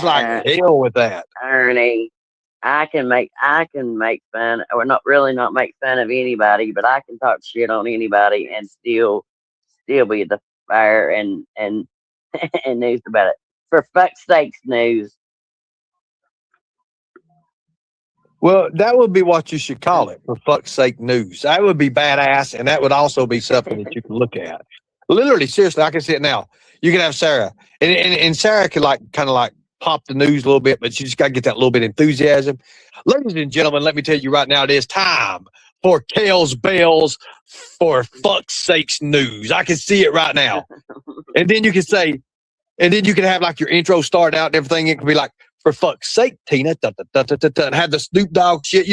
like hell with that. Ernie, I can make fun, or not make fun of anybody, but I can talk shit on anybody and still be the fire and and news about it. For fuck's sakes, news. Well, that would be what you should call it, for fuck's sake, news. That would be badass, and that would also be something that you can look at. Literally, seriously, I can see it now. You can have Sarah, and Sarah could kind of pop the news a little bit, but you just got to get that little bit of enthusiasm. Ladies and gentlemen, let me tell you right now, it is time for Kale's Bells for fuck's sakes news. I can see it right now. And then you can say, and then you can have like your intro start out and everything. It can be like, for fuck's sake, Tina, and have the Snoop Dogg shit,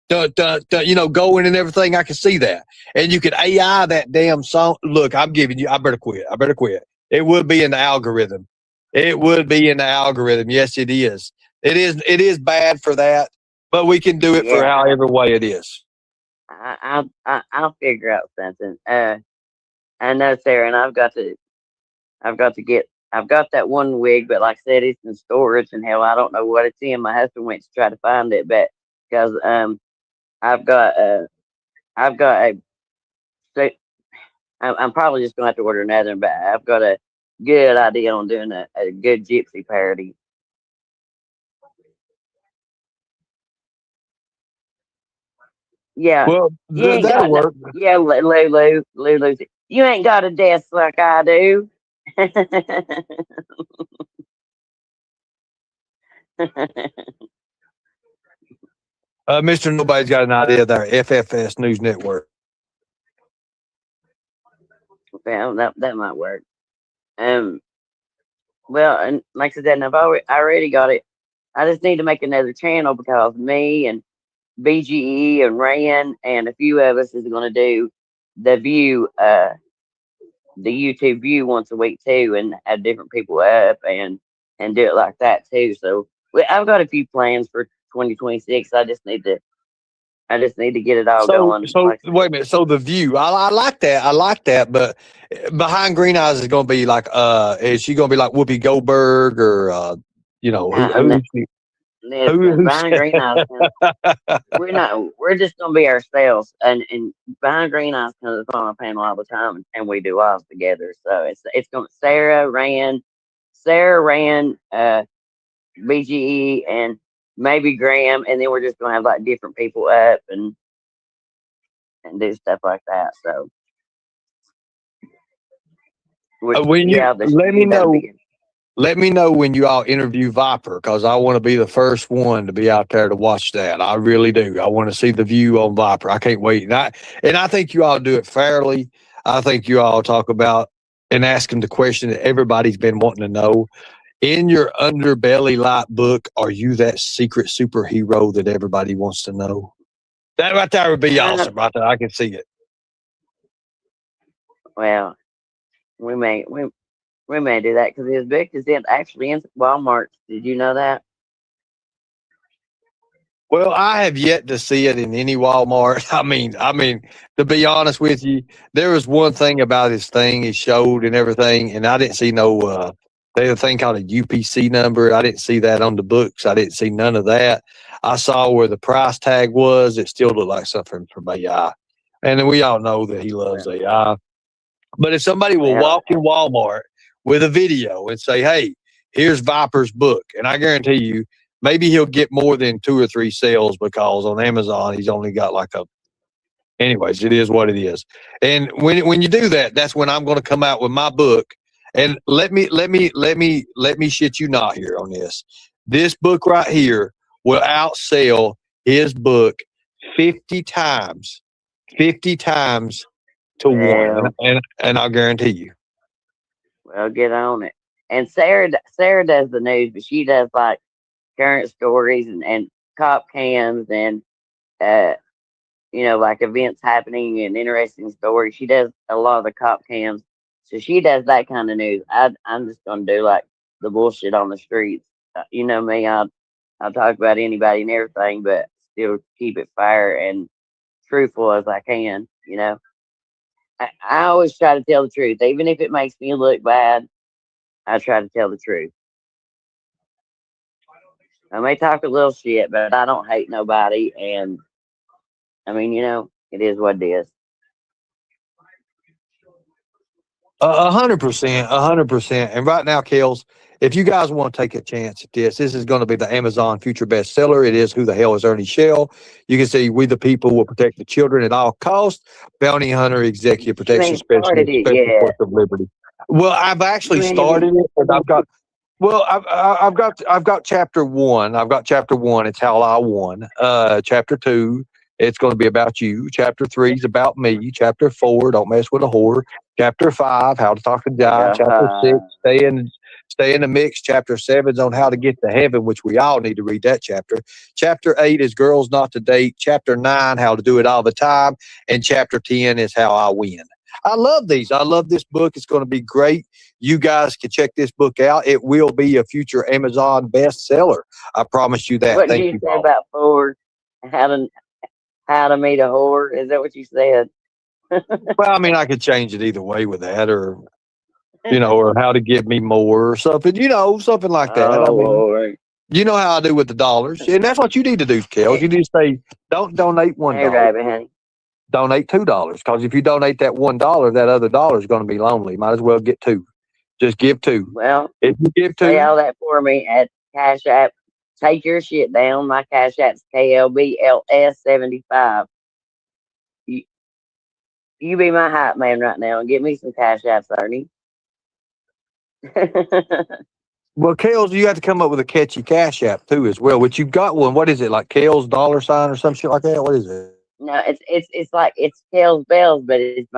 going and everything. I can see that. And you could AI that damn song. Look, I'm giving you, I better quit. It would be in the algorithm. Yes, it is. It is bad for that, but we can do it for however way it is. I'll figure out something. I know, Sarah, and I've got that one wig, but like I said, it's in storage, and hell, I don't know what it's in. My husband went to try to find it, but because I'm probably just gonna have to order another one, but I've got a good idea on doing a good gypsy parody. Yeah. Well, that'll work. Yeah, Lulu. You ain't got a desk like I do. Mr. Nobody's got an idea there. FFS News Network. Well, that might work. Well, and like I said, I already got it. I just need to make another channel because me and BGE and Ryan and a few of us is going to do the view, the YouTube view once a week too, and have different people up and do it like that too. So I've got a few plans for 2026. I just need to get it all going. So wait a minute. So the view, I like that. But behind Green Eyes is going to be like, is she going to be like Whoopi Goldberg or, Behind Green Eyes, we're just going to be ourselves. And Behind Green Eyes comes on a panel all the time, and we do all together. So it's going to Sarah, Rand, BGE, and maybe Graham, and then we're just gonna have like different people up and do stuff like that. So let me know when you all interview Viper, because I want to be the first one to be out there to watch that. I really do. I want to see the view on Viper. I can't wait. And I think you all do it fairly. I think you all talk about and ask them the question that everybody's been wanting to know. In your Underbelly Light book, are you that secret superhero that everybody wants to know? That right there would be awesome, right there. I can see it. Well, we may do that because his book is actually in Walmart. Did you know that? Well, I have yet to see it in any Walmart. I mean, to be honest with you, there was one thing about his thing he showed and everything, and I didn't see no. They have a thing called a UPC number. I didn't see that on the books. I didn't see none of that. I saw where the price tag was. It still looked like something from AI. And then we all know that he loves AI. But if somebody will walk in Walmart with a video and say, hey, here's Viper's book, and I guarantee you, maybe he'll get more than 2 or 3 sales because on Amazon, he's only got like anyways, it is what it is. And when you do that, that's when I'm going to come out with my book. And let me shit you not here on this. This book right here will outsell his book 50 times to one, and I'll guarantee you. Well, get on it. And Sarah does the news, but she does like current stories and cop cams and like events happening and interesting stories. She does a lot of the cop cams. So she does that kind of news. I'm just gonna do like the bullshit on the streets. You know me, I'll talk about anybody and everything, but still keep it fair and truthful as I can. I always try to tell the truth, even if it makes me look bad. I try to tell the truth. I may talk a little shit, but I don't hate nobody. And I mean, it is what it is. 100%. And right now, Kels, if you guys want to take a chance at this is going to be the Amazon future bestseller. It is Who the Hell is Ernie Shell. You can see We the People Will Protect the Children at All Costs. Bounty Hunter Executive Protection Specialist, Special Force of Liberty. Well, I've actually started it, but Well, I've got chapter one. I've got chapter one. It's how I won. Chapter two, it's going to be about you. Chapter three is about me. Chapter four, don't mess with a whore. Chapter five, how to talk to God. Chapter six, stay in the mix. Chapter seven's on how to get to heaven, which we all need to read that chapter. Chapter eight is girls not to date. Chapter nine, how to do it all the time, and chapter 10 is how I win. I love these. I love this book. It's going to be great. You guys can check this book out. It will be a future Amazon bestseller. I promise you that. What did Thank you you, say Paul. about Ford? How to meet a whore? Is that what you said? Well, I mean, I could change it either way with that, or or how to give me more or something, something like that. I Oh mean, Lord. you know how I do with the dollars, and that's what you need to do, Kels. You need to say, don't donate $1, Hey, Rabbit, honey. donate $2, because if you donate that $1, that other dollar is going to be lonely. Might as well get two. Just give two. Well, If you give say two, all that for me at Cash App. Take your shit down. My Cash App's KLBLS75. You, you be my hype man right now and get me some Cash Apps, Ernie. well, Kels, you have to come up with a catchy Cash App too as well. Which you've got one. What is it, like Kels $sign or some shit like that? What is it? No, it's like it's Kells Bells, but it's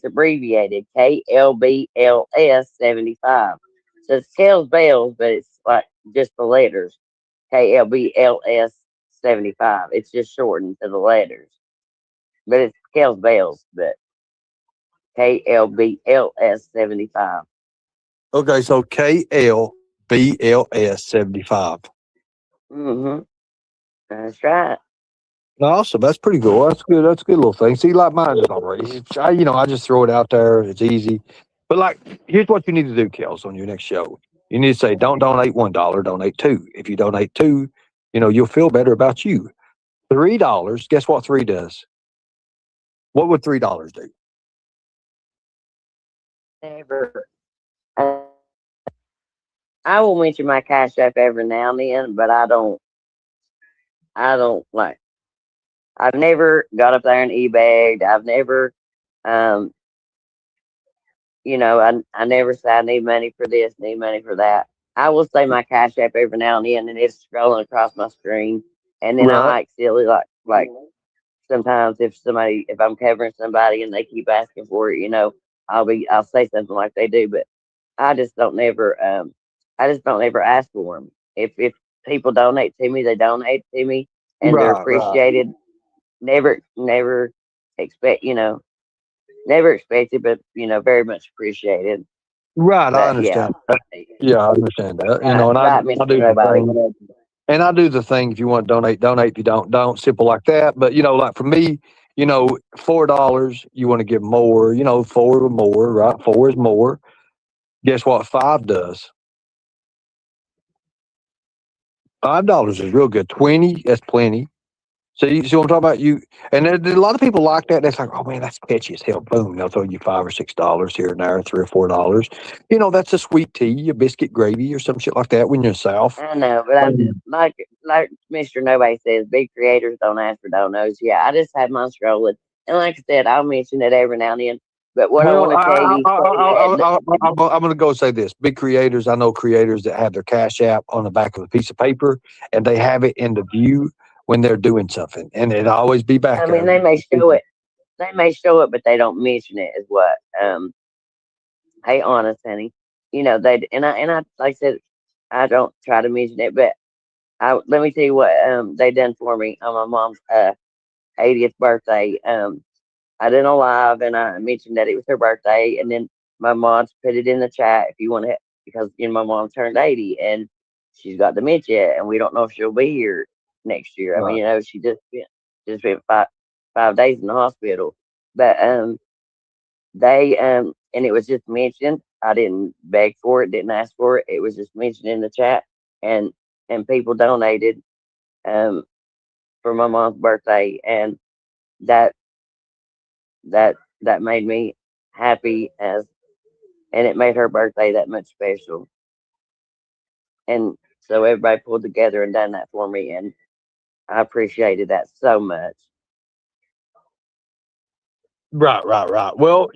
abbreviated KLBLS75. So it's Kells Bells, but it's like just the letters KLBLS75. It's just shortened to the letters, but it's Kells Bells, but KLBLS75. Okay, so KLBLS75. That's right. Awesome. That's pretty cool. That's good. That's a good little thing. See, like mine is already. I just throw it out there. It's easy. But like, here's what you need to do, Kels, on your next show. You need to say, don't donate $1, donate two. If you donate two, you'll feel better about you. $3. Guess what three does? What would $3 do? Never. I will mention my Cash App every now and then, but I don't like. I've never got up there and eBagged. I've never, I never say I need money for this, need money for that. I will say my Cash App every now and then, and it's scrolling across my screen, and then I like silly like sometimes if I'm covering somebody and they keep asking for it, I'll say something like they do, but I just don't never ask for them. If people donate to me, they donate to me, and they're Right. appreciated. Never expect, never expected, but very much appreciated. Right. I But understand. Yeah, I understand that. right, And right, I do Mr. the Nobody. thing. And I do the thing. If you want to donate. If you don't. Simple like that. But like for me, $4, you want to give more. Four or more. Right? Four is more. Guess what? $5 does. $5 is real good. 20, that's plenty. So you see what I'm talking about? And there's a lot of people like that. That's like, oh man, that's catchy as hell. Boom, they'll throw you $5 or $6 here and there, $3 or $4. That's a sweet tea, a biscuit gravy, or some shit like that when you're south. I know, but I'm just like Mr. Nobody says, big creators don't ask for donos. Yeah, I just have mine scrolling, and like I said, I'll mention it every now and then. But what I want to tell you, I'm going to go say this. Big creators, I know creators that have their Cash App on the back of a piece of paper, and they have it in the view when they're doing something, and it'll always be back. I mean, they may show it. They may show it, but they don't mention it. Is what. Hey, honest, honey. They and I like I said, I don't try to mention it, but let me tell you what they done for me on my mom's 80th birthday. I did a live and I mentioned that it was her birthday, and then my mom's put it in the chat if you want to, because my mom turned 80 and she's got dementia, and we don't know if she'll be here next year. Right. I mean, she just spent 5 days in the hospital, but they and it was just mentioned. I didn't beg for it, didn't ask for it. It was just mentioned in the chat, and people donated for my mom's birthday, and that made me happy, and it made her birthday that much special. And so everybody pulled together and done that for me, and I appreciated that so much. Right. Well,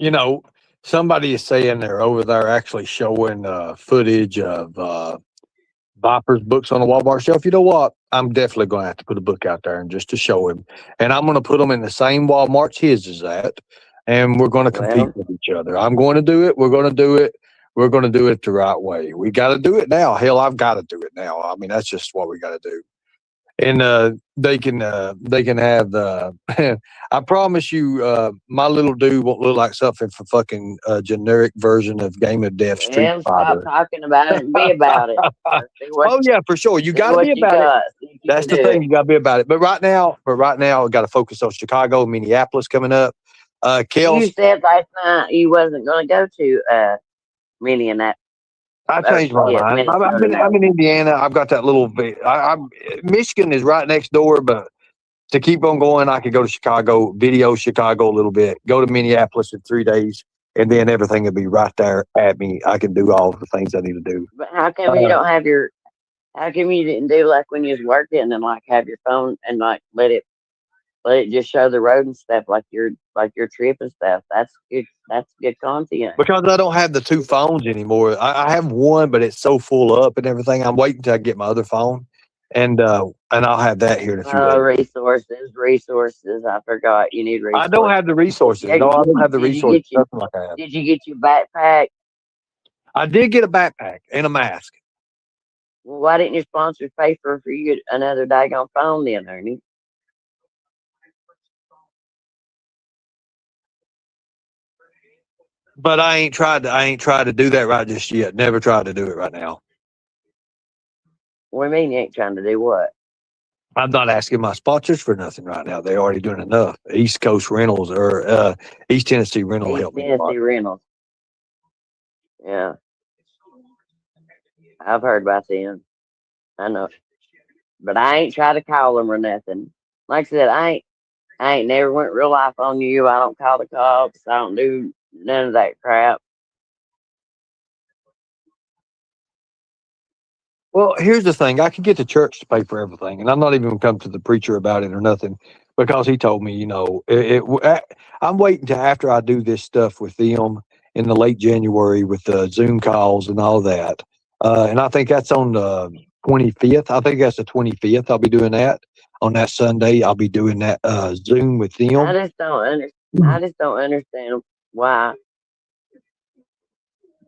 Somebody is saying they're over there actually showing footage of Viper's books on the Walmart shelf. You know what? I'm definitely going to have to put a book out there and just to show him. And I'm going to put them in the same Walmart his is at. And we're going to compete with each other. I'm going to do it. We're going to do it. We're going to do it the right way. We got to do it now. Hell, I've got to do it now. I mean, that's just what we got to do. And they can have I promise you, my little dude won't look like something for fucking generic version of Game of Death Street Fighter. Stop talking about it and be about it. Oh yeah, for sure. You got to be about it. That's the thing. You got to be about it. But right now, we got to focus on Chicago, Minneapolis coming up. Kels, you said last night you wasn't going to go to Minneapolis. I changed my mind. I'm in Indiana. I've got that little bit. Michigan is right next door, but to keep on going, I could go to Chicago, video Chicago a little bit, go to Minneapolis in 3 days, and then everything will be right there at me. I can do all the things I need to do. But how come you don't have your? How come you didn't do like when you was working and like have your phone and like let it just show the road and stuff like your trip and stuff? That's good. That's good content. Because I don't have the 2 phones anymore. I have one, but it's so full up and everything. I'm waiting till I get my other phone, and I'll have that here in a few days. Resources. I forgot. You need resources. I don't have the resources. No, I don't have the resources. Nothing like that. Did you get your backpack? I did get a backpack and a mask. Well, why didn't your sponsors pay for you another daggone phone then, Ernie? But I ain't tried to do that right just yet. Never tried to do it right now. What do you mean you ain't trying to do what? I'm not asking my sponsors for nothing right now. They're already doing enough. East Coast Rentals or East Tennessee Rental help me. Tennessee Rentals. Yeah. I've heard about them. I know. But I ain't tried to call them or nothing. Like I said, I ain't never went real life on you. I don't call the cops. I don't do none of that crap. Well, here's the thing. I can get the church to pay for everything, and I'm not even going to come to the preacher about it or nothing because he told me, you know, I'm waiting till after I do this stuff with them in the late January with the Zoom calls and all that. And I think that's on the 25th. I think that's the 25th. I'll be doing that on that Sunday. I'll be doing that Zoom with them. I just don't understand why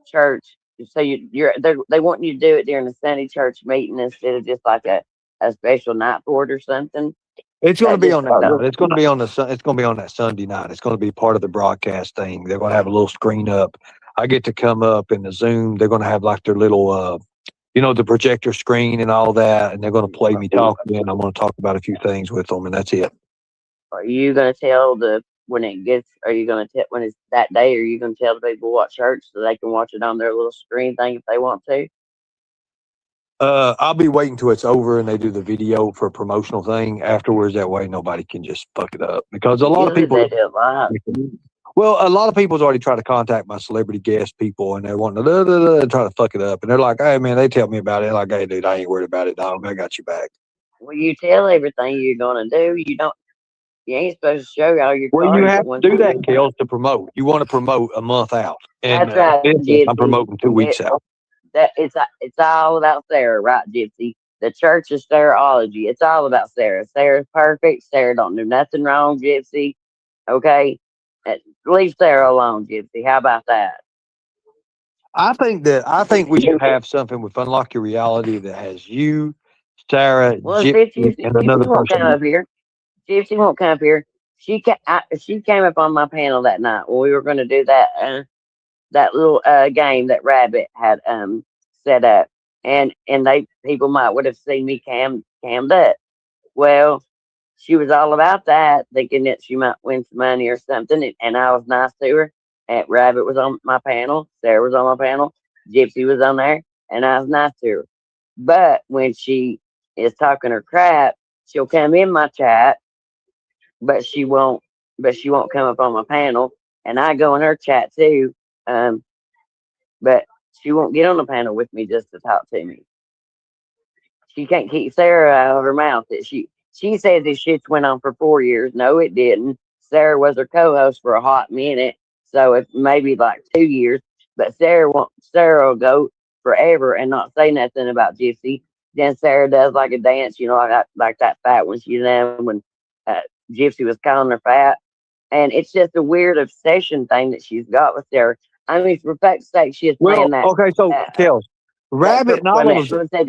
church. So they want you to do it during the Sunday church meeting instead of just like a special night for it or something. It's going to be on that night. It's going to be on it's going to be on that Sunday night. It's going to be part of the broadcast thing. They're going to have a little screen up. I get to come up in the Zoom. They're going to have like their little, the projector screen and all that, and they're going to play me talking, and I'm going to talk about a few things with them, and that's it. Are you going to tell when it's that day, are you going to tell the people what church so they can watch it on their little screen thing if they want to? I'll be waiting till it's over and they do the video for a promotional thing afterwards. That way nobody can just fuck it up because a lot of people. Well, a lot of people's already tried to contact my celebrity guest people and they're wanting to try to fuck it up. And they're like, hey, man, they tell me about it. Like, hey, dude, I ain't worried about it, dog. I got you back. Well, you tell everything you're going to do. You ain't supposed to show all your. Well, you have to do that, Kel, to promote. You want to promote a month out. And, that's right. I'm promoting 2 weeks out. It's all about Sarah, right, Gypsy? The church is Sarahology. It's all about Sarah. Sarah's perfect. Sarah don't do nothing wrong, Gypsy. Okay? Leave Sarah alone, Gypsy. How about that? I think we should have something with Unlock Your Reality that has you, Sarah, Gypsy, and another person. Gypsy won't come up here. She came up on my panel that night when we were going to do that little game that Rabbit had set up, and people might would have seen me cammed up. Well, she was all about that, thinking that she might win some money or something, and I was nice to her. And Rabbit was on my panel, Sarah was on my panel, Gypsy was on there, and I was nice to her. But when she is talking her crap, she'll come in my chat, but she won't come up on my panel, and I go in her chat too. But she won't get on the panel with me just to talk to me. She can't keep Sarah out of her mouth. That she says this shit went on for 4 years. No, it didn't. Sarah was her co-host for a hot minute. So if maybe like 2 years, but Sarah will go forever and not say nothing about Gypsy. Then Sarah does like a dance, like that fat one she done when uh, Gypsy was calling her fat. And it's just a weird obsession thing that she's got with Sarah. I mean, for fact sake, she is Well, playing that okay, so Kels, Rabbit not when on that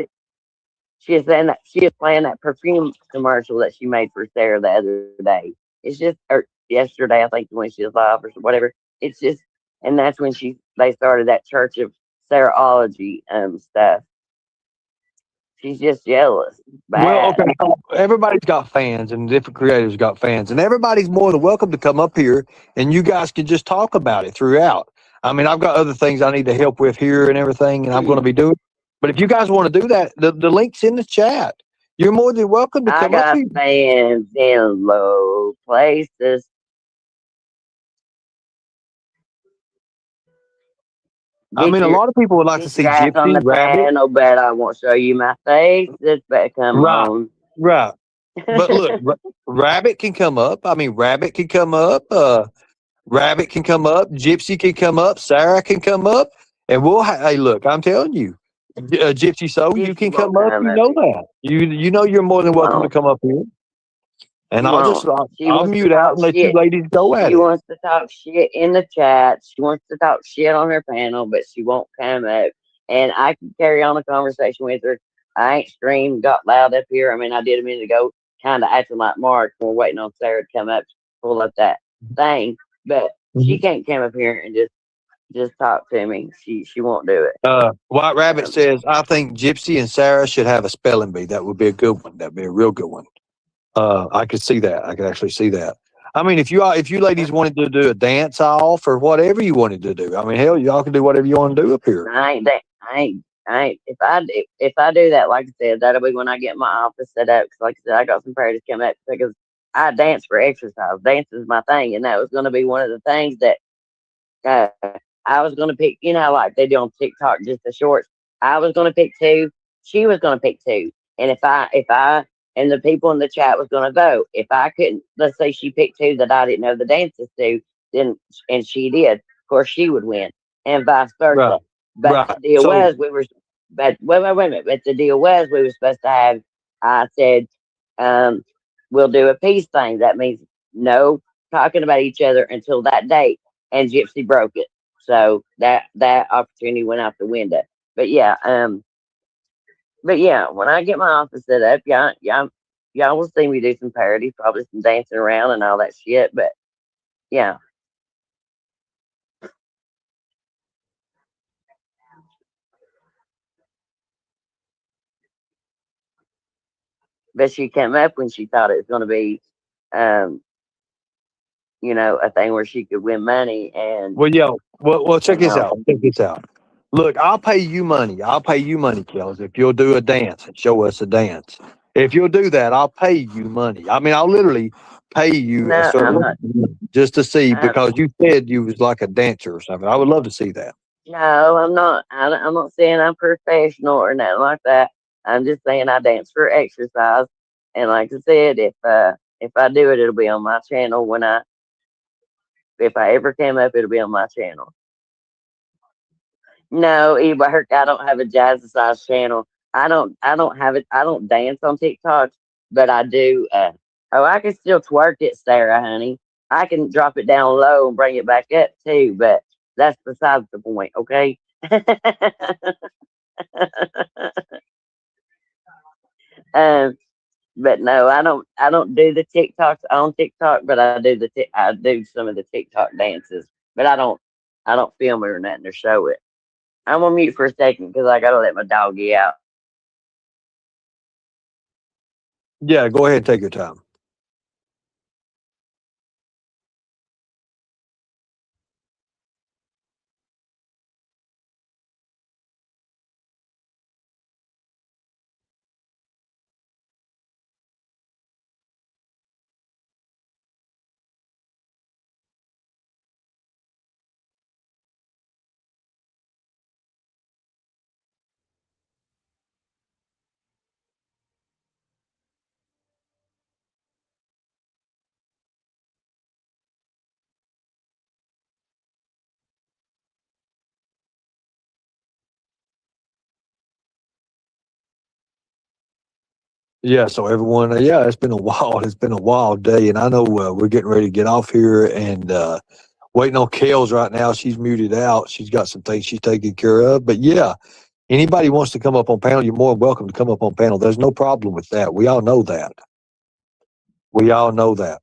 she is saying that she is playing that perfume commercial that she made for Sarah the other day. It's just or yesterday, I think, when she was live or whatever. It's just, and that's when they started that Church of Sarahology stuff. She's just jealous, well, bad. okay. So everybody's got fans, and different creators got fans, and everybody's more than welcome to come up here, and you guys can just talk about it throughout. I mean, I've got other things I need to help with here and everything, and I'm going to be doing. But if you guys want to do that, the link's in the chat. You're more than welcome to I come up got here. fans in low places. I mean, a lot of people would like to Get see your ass on Gypsy the Rabbit. panel, but I won't show you my face. Just better come Right, on. right. But look, Rabbit can come up. I mean, Rabbit can come up. Rabbit can come up. Gypsy can come up. Sarah can come up. And hey, look, I'm telling you, Gypsy Soul, you Gypsy can won't come up. come You up know here. that. You know you're more than She welcome to won't. come up here. And She won't. She I'll wants to mute out talk and let you shit. ladies go at She it. wants to talk shit in the chat. She wants to talk shit on her panel, but she won't come up. And I can carry on a conversation with her. I ain't screamed, got loud up here. I mean, I did a minute ago, kind of acting like Mark. We're waiting on Sarah to come up to pull up that thing, but she Mhm. can't come up here and just talk to me. She won't do it. White Rabbit Um, says, I think Gypsy and Sarah should have a spelling bee. That would be a good one. That'd be a real good one. I could see that. I could actually see that. I mean, if you ladies wanted to do a dance off or whatever you wanted to do, I mean, hell, y'all can do whatever you want to do up here. I ain't that. I ain't. If I do that, like I said, that'll be when I get my office set up. 'Cause like I said, I got some practice coming up because I dance for exercise. Dance is my thing, and that was going to be one of the things that uh, I was going to pick. You know, like they do on TikTok, just the shorts. I was going to pick two. She was going to pick two, and if I and the people in the chat was going to vote. If I couldn't, let's say she picked two that I didn't know the dances to, then and she did, of course she would win, and vice Right. versa. But Right. the deal So, was we were, but wait a minute. But the deal was we were supposed to have. I said, um, we'll do a peace thing. That means no talking about each other until that date. And Gypsy broke it, so that opportunity went out the window. But yeah, when I get my office set up, y'all will see me do some parody, probably some dancing around and all that shit. But yeah, but she came up when she thought it was going to be, um, a thing where she could win money and well, yo, well, check and this all. out. Check this out. Look, I'll pay you money. I'll pay you money, Kels, if you'll do a dance and show us a dance. If you'll do that, I'll pay you money. I mean, I'll literally pay you a No, certain I'm amount not. of money just to see I, because you said you was like a dancer or something. I would love to see that. no, I'm not. I'm not saying I'm professional or nothing like that. I'm just saying I dance for exercise. And like I said, if I do it, it'll be on my channel. If I ever came up, it'll be on my channel. No, Ebert, I don't have a jazzercise channel. I don't have it. I don't dance on TikTok, but I do. Oh, I can still twerk it, Sarah, honey. I can drop it down low and bring it back up too, but that's besides the point, okay? um, but no, I don't do the TikToks on TikTok, but I do some of the TikTok dances, but I don't film it or nothing to show it. I'm on mute for a second because I gotta let my doggy out. Yeah, go ahead and take your time. Yeah, so everyone, yeah, it's been a wild, it's been a wild day, and I know we're getting ready to get off here and waiting on Kels right now. She's muted out. She's got some things she's taking care of. But yeah, anybody wants to come up on panel, you're more than welcome to come up on panel. There's no problem with that. We all know that. We all know that.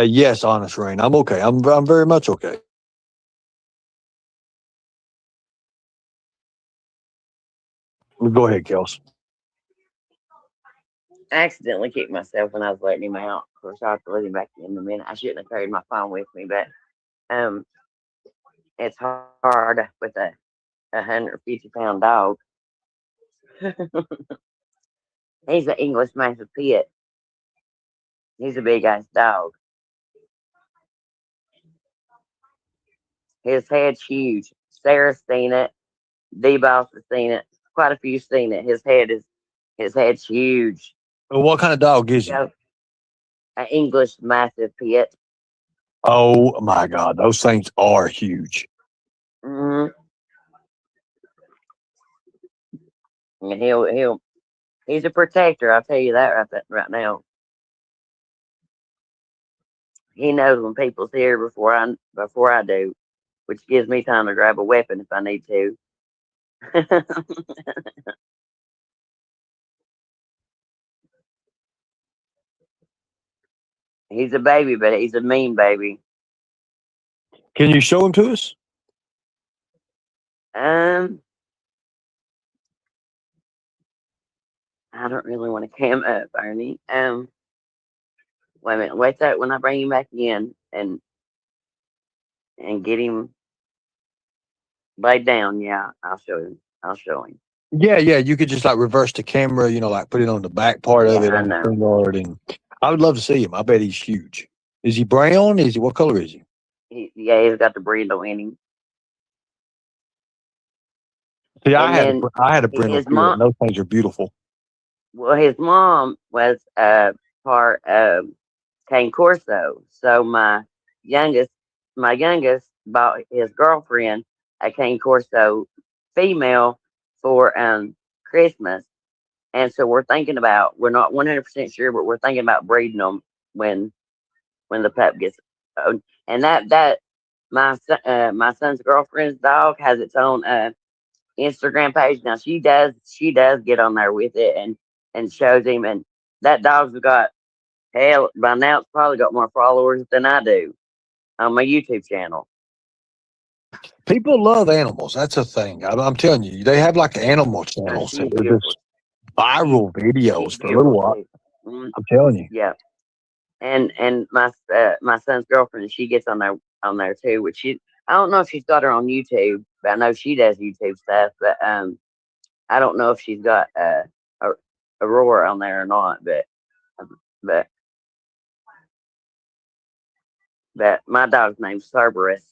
Yes, honest rain. I'm okay. I'm very much okay. Go ahead, Kels. I accidentally kicked myself when I was letting him out. Of course, I'll have to let him back in a minute. I shouldn't have carried my phone with me, but um, it's hard with a 150-pound dog. He's an English Mastiff Pit. He's a big ass dog. His head's huge. Sarah's seen it. D-Boss has seen it. Quite a few seen it. His head's huge. Well, what kind of dog is he? An English Mastiff Pit. Oh my God, those things are huge. Mm-hmm. And he's a protector. I'll tell you that right now. He knows when people's here before I do, which gives me time to grab a weapon if I need to. He's a baby, but he's a mean baby. Can you show him to us? I don't really want to cam up, Ernie. Wait a minute. Wait that when I bring him back in and get him laid down. Yeah, I'll show him. Yeah, you could just like reverse the camera, like put it on the back part of it I on the know. screen guard, and I would love to see him. I bet he's huge. Is he brown? What color is he? He's got the brindle in him. See, And I had a brindle his too, mom- and those things are beautiful. Well, his mom was part of Cane Corso, so my youngest bought his girlfriend a Cane Corso female for Christmas, and so we're not 100% sure, but we're thinking about breeding them when the pup gets old. And that my son's girlfriend's dog has its own Instagram page. Now she does get on there with it and shows him, and that dog's got, hell, by now it's probably got more followers than I do on my YouTube channel. People love animals. That's a thing. I'm telling you, they have like animal channels. She's And they're beautiful. just viral videos She's for a little beautiful while. too. Mhm. I'm telling you. Yeah, and my son's girlfriend, she gets on there too. Which I don't know if she's got her on YouTube, but I know she does YouTube stuff. But I don't know if she's got Aurora on there or not. But my dog's name's Cerberus.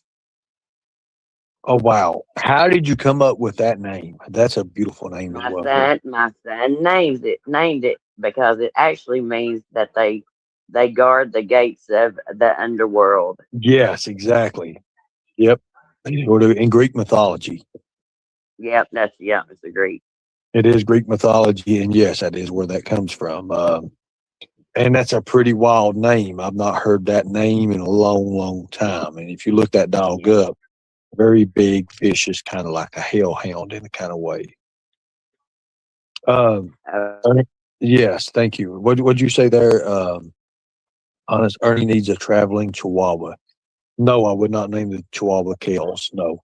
Oh wow! How did you come up with that name? That's a beautiful name as well. My son named it because it actually means that they guard the gates of the underworld. Yes, exactly. Yep. In Greek mythology. Yep, it's a Greek. It is Greek mythology, and yes, that is where that comes from. And that's a pretty wild name. I've not heard that name in a long, long time. And if you look that dog up, very big, vicious, kind of like a hellhound in a kind of way. Yes, thank you. What'd you say there? Honest, Ernie needs a traveling Chihuahua. No, I would not name the Chihuahua Kels. No.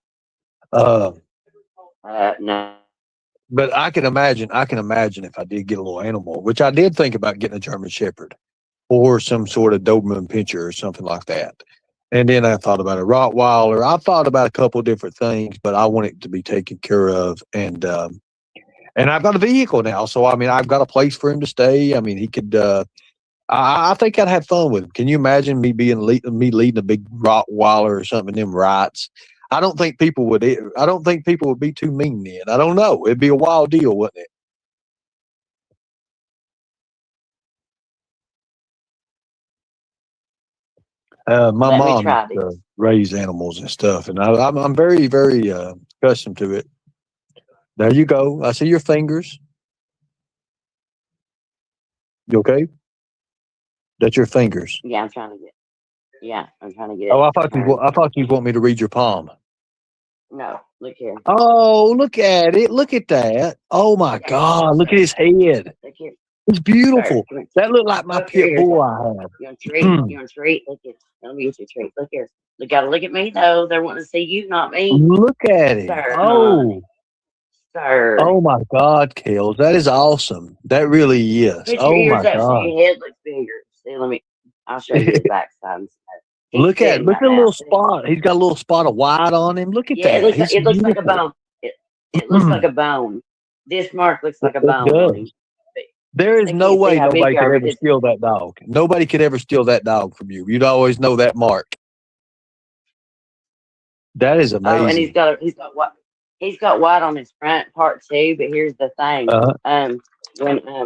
No. But I can imagine if I did get a little animal, which I did think about getting a German Shepherd or some sort of Doberman Pinscher or something like that. And then I thought about a Rottweiler. I thought about a couple different things, but I want it to be taken care of. And I've got a vehicle now. So, I mean, I've got a place for him to stay. I mean, he could, I think I'd have fun with him. Can you imagine me leading a big Rottweiler or something, them rights? I don't think people would be too mean then. I don't know. It'd be a wild deal, wouldn't it? My Let me mom try used this. to raise animals and stuff, and I'm very, very accustomed to it. There you go. I see your fingers. You okay? That's your fingers. Yeah, I'm trying to get. Yeah, I'm trying to get Oh, it. I thought you want me to read your palm. No, look here. Oh, look at it. Look at that. Oh my God. Look at his head. Look here. It's beautiful. Sir, That looked like my look pit here. bull I had. You want a treat? You want a treat? Look here. Let me get you a treat. Look here. You gotta look at me though. They're wanting to see you, not me. Look at it. Sir, Oh, sir. oh my God, Kales. That is awesome. That really is. Put your Oh ears my up so God. your head looks bigger. See, I'll show you the backside. Look at Right the now. little See? spot. He's got a little spot of white on him. Look at Yeah, that. He's it looks like a beautiful. bone. It looks like a bone. This mark looks like a It bone on him. does. There is They no can't see way how big nobody you are could ever because steal that dog. Nobody could ever steal that dog from you. You'd always know that mark. That is and amazing. he's got white on his front part too. But here's the thing. Uh-huh.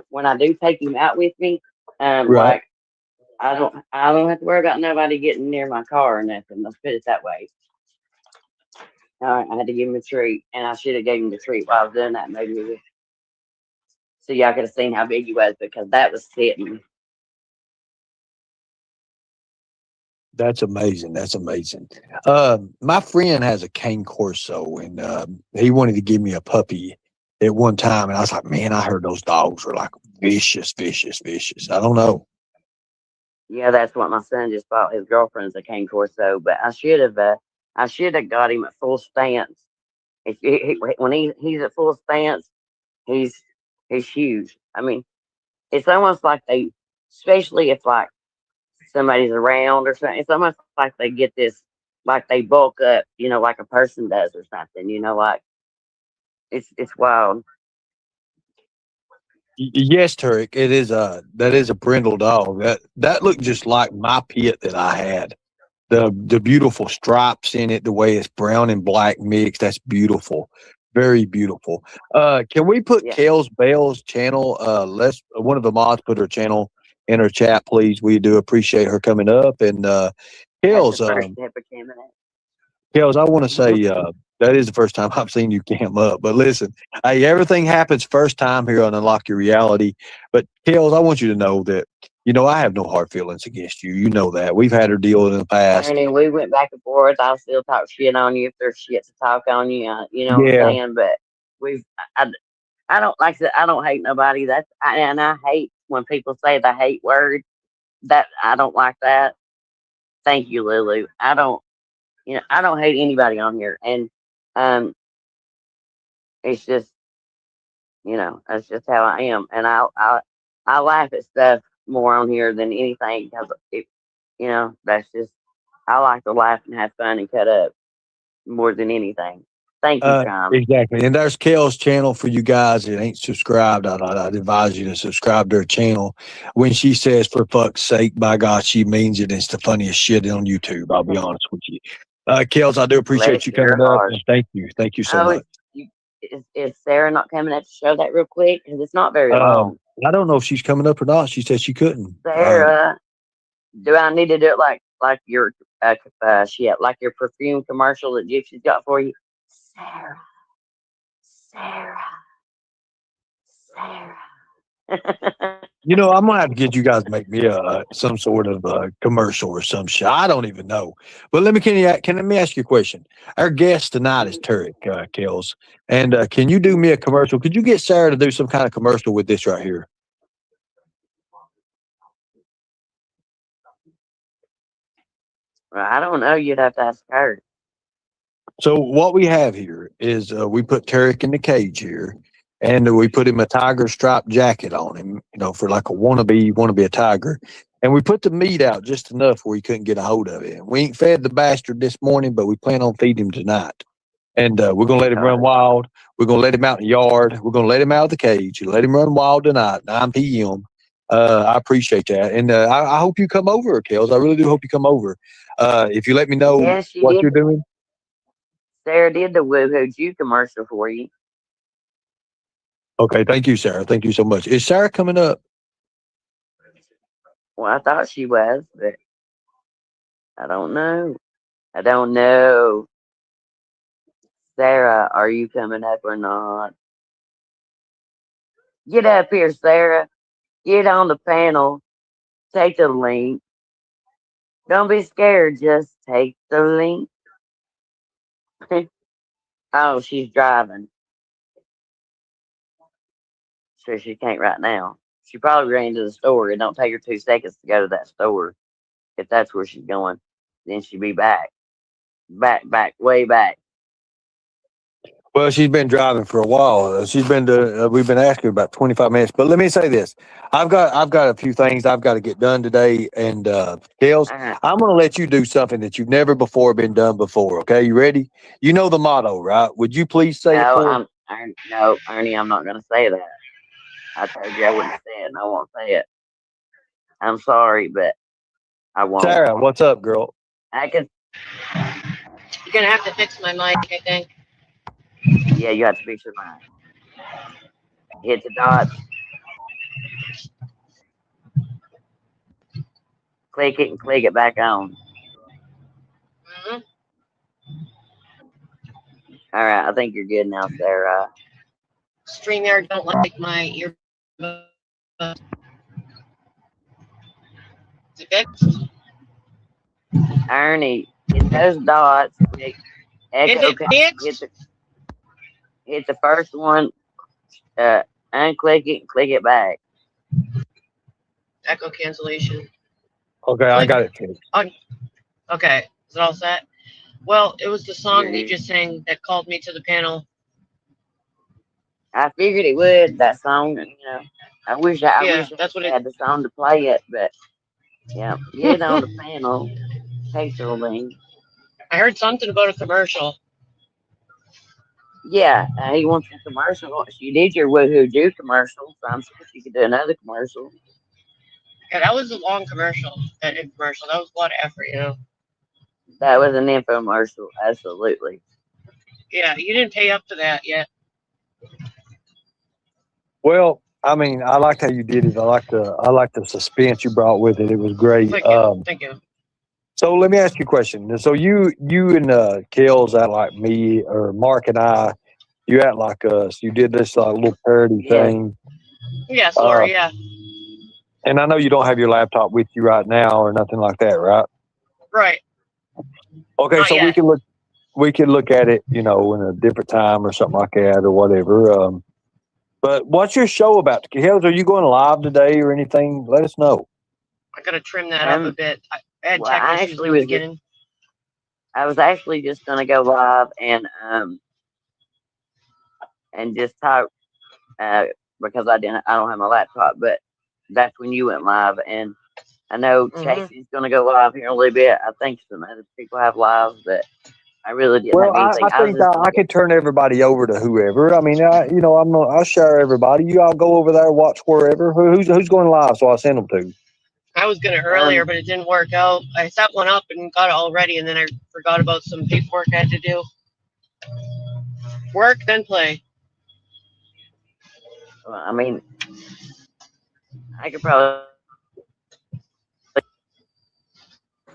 When I do take him out with me, Right. like I don't have to worry about nobody getting near my car or nothing. Let's put it that way. I had to give him a treat, and I should have gave him the treat while I was doing that. Maybe so y'all could have seen how big he was because that was sitting. That's amazing. That's amazing. My friend has a cane corso, and he wanted to give me a puppy at one time, and I was like, man, I heard those dogs are like vicious, vicious, vicious. I don't know. Yeah, that's what my son just bought. His girlfriend's a cane corso, but I should have got him at full stance. When he's at full stance, he's huge. I mean, it's almost like especially if like somebody's around or something. It's almost like they get this, like they bulk up, like a person does or something. Like it's wild. Yes, Turek, it is that is a brindle dog. That looked just like my pit that I had. The beautiful stripes in it, the way it's brown and black mixed. That's beautiful. Very beautiful. Can we put Kales Bell's channel? One of the mods put her channel in her chat, please. We do appreciate her coming up. And Kales, Kales, I want to say that is the first time I've seen you cam up. But listen, hey, everything happens first time here on Unlock Your Reality. But Kales, I want you to know that I have no hard feelings against you. You know that. We've had her deal in the past. I mean, we went back and forth. I'll still talk shit on you if there's shit to talk on you. You know what I'm saying? But I don't like that. I don't hate nobody. And I hate when people say the hate word. That I don't like that. Thank you, Lulu. I don't hate anybody on here, and it's just that's just how I am, and I laugh at stuff more on here than anything because that's just I like to laugh and have fun and cut up more than anything. Thank you, Tom. Exactly. And there's Kale's channel for you guys that ain't subscribed. I'd advise you to subscribe to her channel. When she says, for fuck's sake, by God, she means it. It's the funniest shit on YouTube. I'll be honest with you. Kales, I do appreciate you coming up. And thank you. Thank you so much. Is Sarah not coming up to show that real quick? Because it's not very long. I don't know if she's coming up or not. She said she couldn't. Sarah, do I need to do it like your like your perfume commercial that Gypsy's got for you? Sarah. I'm gonna have to get you guys to make me some sort of commercial or some shit. I don't even know. But let me ask you a question. Our guest tonight is Turek Kales, and can you do me a commercial? Could you get Sarah to do some kind of commercial with this right here? Well, I don't know. You'd have to ask her. So what we have here is we put Turek in the cage here, and we put him a tiger striped jacket on him, for like a want to be a tiger. And we put the meat out just enough where he couldn't get a hold of it. We ain't fed the bastard this morning, but we plan on feeding him tonight. And we're going to let him run wild. We're going to let him out in the yard. We're going to let him out of the cage. Let him run wild tonight, 9 p.m. I appreciate that. And I hope you come over, Kales. I really do hope you come over. If you let me know what you're doing. Sarah did the Woohoo Jew commercial for you. Okay, thank you, Sarah. Thank you so much. Is Sarah coming up? Well, I thought she was, but I don't know. I don't know. Sarah, are you coming up or not? Get up here, Sarah. Get on the panel. Take the link. Don't be scared. Just take the link. Oh, she's driving, so she can't right now. She probably ran to the store. It don't take her 2 seconds to go to that store. If that's where she's going, then she'll be back. Back, way back. Well, she's been driving for a while. She's been to. We've been asking her about 25 minutes. But let me say this: I've got a few things I've got to get done today. And Kels, I'm going to let you do something that you've never before been done before. Okay, you ready? You know the motto, right? Would you please say it? No, Ernie, I'm not going to say that. I told you I wouldn't say it, and I won't say it. I'm sorry, but I won't. Sarah, what's up, girl? I can. You're gonna have to fix my mic, I think. Yeah, you have to fix your mind. Hit the dots. Click it and click it back on. Mm-hmm. All right, I think you're good now, Sarah. StreamYard don't like my ear. Is it fixed? Ernie, hit those dots. Click echo. Is it fixed? Hit the first one. Unclick it and click it back. Echo cancellation. Okay, I got it fixed. Okay, is it all set? Well, it was the song you just sang that called me to the panel. I figured it would, that song, you know. I wish I had the song to play it, but yeah, get on the panel. Take the link. I heard something about a commercial. Yeah, he wants a commercial. You did your Woohoo Jew commercial, so I'm sure you could do another commercial. Yeah, that was a long commercial. That infomercial. That was a lot of effort, you know. That was an infomercial, absolutely. Yeah, you didn't pay up for that yet. Well, I mean, I liked how you did it. I like the suspense you brought with it. It was great. Thank you. So let me ask you a question. So you and Kels act like me, or Mark and I, you act like us. You did this little parody thing. Yeah, sorry, yeah. And I know you don't have your laptop with you right now or nothing like that, right? Right. Okay, Not so yet. we can look at it, you know, in a different time or something like that or whatever. But what's your show about? Kels, are you going live today or anything? Let us know. I gotta trim that up a bit. I had tech issues in the beginning. I was actually just gonna go live and just talk because I don't have my laptop, but that's when you went live, and I know Chasty's gonna go live here in a little bit. I think some other people have lives, but I really didn't have anything. I think I could turn everybody over to whoever. I mean, I'll share everybody. You all go over there, watch wherever. Who's going live, so I'll send them to. I was gonna earlier, but it didn't work out. I set one up and got it all ready, and then I forgot about some paperwork I had to do. Work, then play. I mean, I could probably.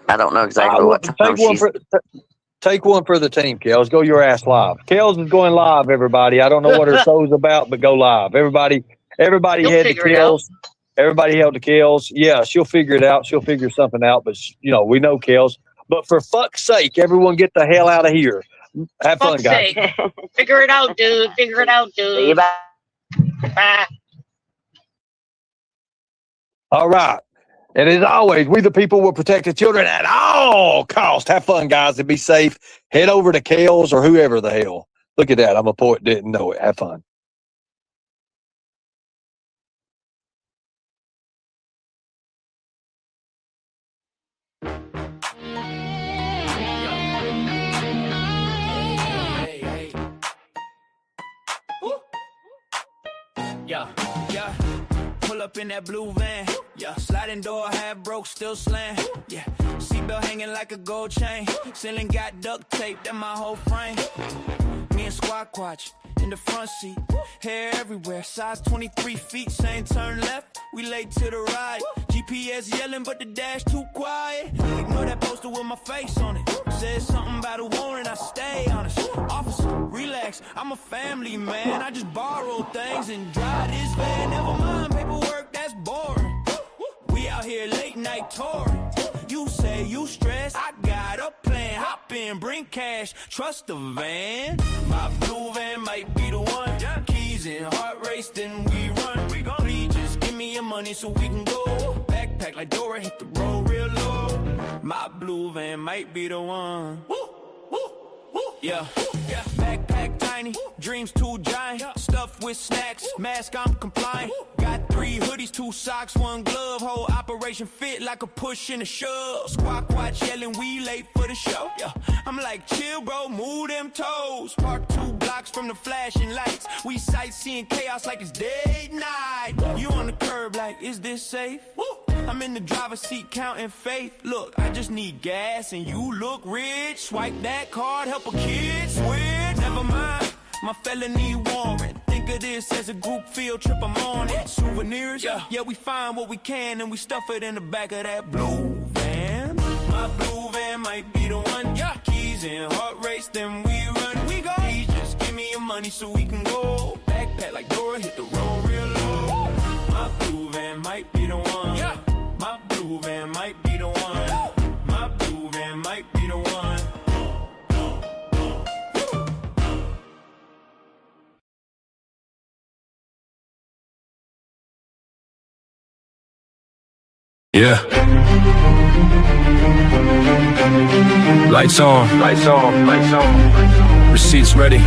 I don't know exactly what time Take one for the team, Kels. Go your ass live. Kels is going live, everybody. I don't know what her show's about, but go live. Everybody head to Kels. Everybody held to Kels. Yeah, she'll figure it out. She'll figure something out, but, you know, we know Kels. But for fuck's sake, everyone get the hell out of here. Have fun, guys. Figure it out, dude. Figure it out, dude. See you, bye. Bye. All right. And as always, we the people will protect the children at all costs. Have fun, guys, and be safe. Head over to Kels or whoever the hell. Look at that. I'm a poet, didn't know it. Have fun. Yeah. Pull up in that blue van. Yeah, sliding door, half broke, still slam. Yeah, seatbelt hanging like a gold chain. Ceiling got duct tape, that my whole frame. Me and Squawk Watch in in the front seat. Hair everywhere, size 23 feet, same turn left, we late to the right. GPS yelling, but the dash too quiet. Ignore that poster with my face on it. Said something about a warrant, I stay honest. Officer, relax, I'm a family man. I just borrow things and drive this van. Never mind paperwork, that's boring. We out here late night touring. You say you stressed, I got a plan. Hop in, bring cash, trust the van. My blue van might be the one. Keys in, heart race, then we run. Please just give me your money so we can go. Backpack like Dora, hit the road real low. My blue van might be the one. Yeah, backpack tiny, dreams too giant. Stuff with snacks, mask I'm compliant. Got 3 hoodies, 2 socks, 1 glove. Whole operation fit like a push and a shove. Squawk watch yelling, we late for the show. Yeah, I'm like chill bro, move them toes. Park 2 blocks from the flashing lights. We sightseeing chaos like it's date night. You on the curb like, is this safe? I'm in the driver's seat counting faith. Look, I just need gas and you look rich. Swipe that card, help a kid switch. Never mind, my felony warrant. Think of this as a group field trip, I'm on it. Souvenirs, yeah, we find what we can and we stuff it in the back of that blue van. My blue van might be the one. Keys in, heart race, then we run. We go. Please just give me your money so we can go. Backpack like Dora, hit the road real low. My blue van might be the one. My blue van might be the one. My blue van might be the one. Yeah. Lights on, lights on, lights on. Receipts ready.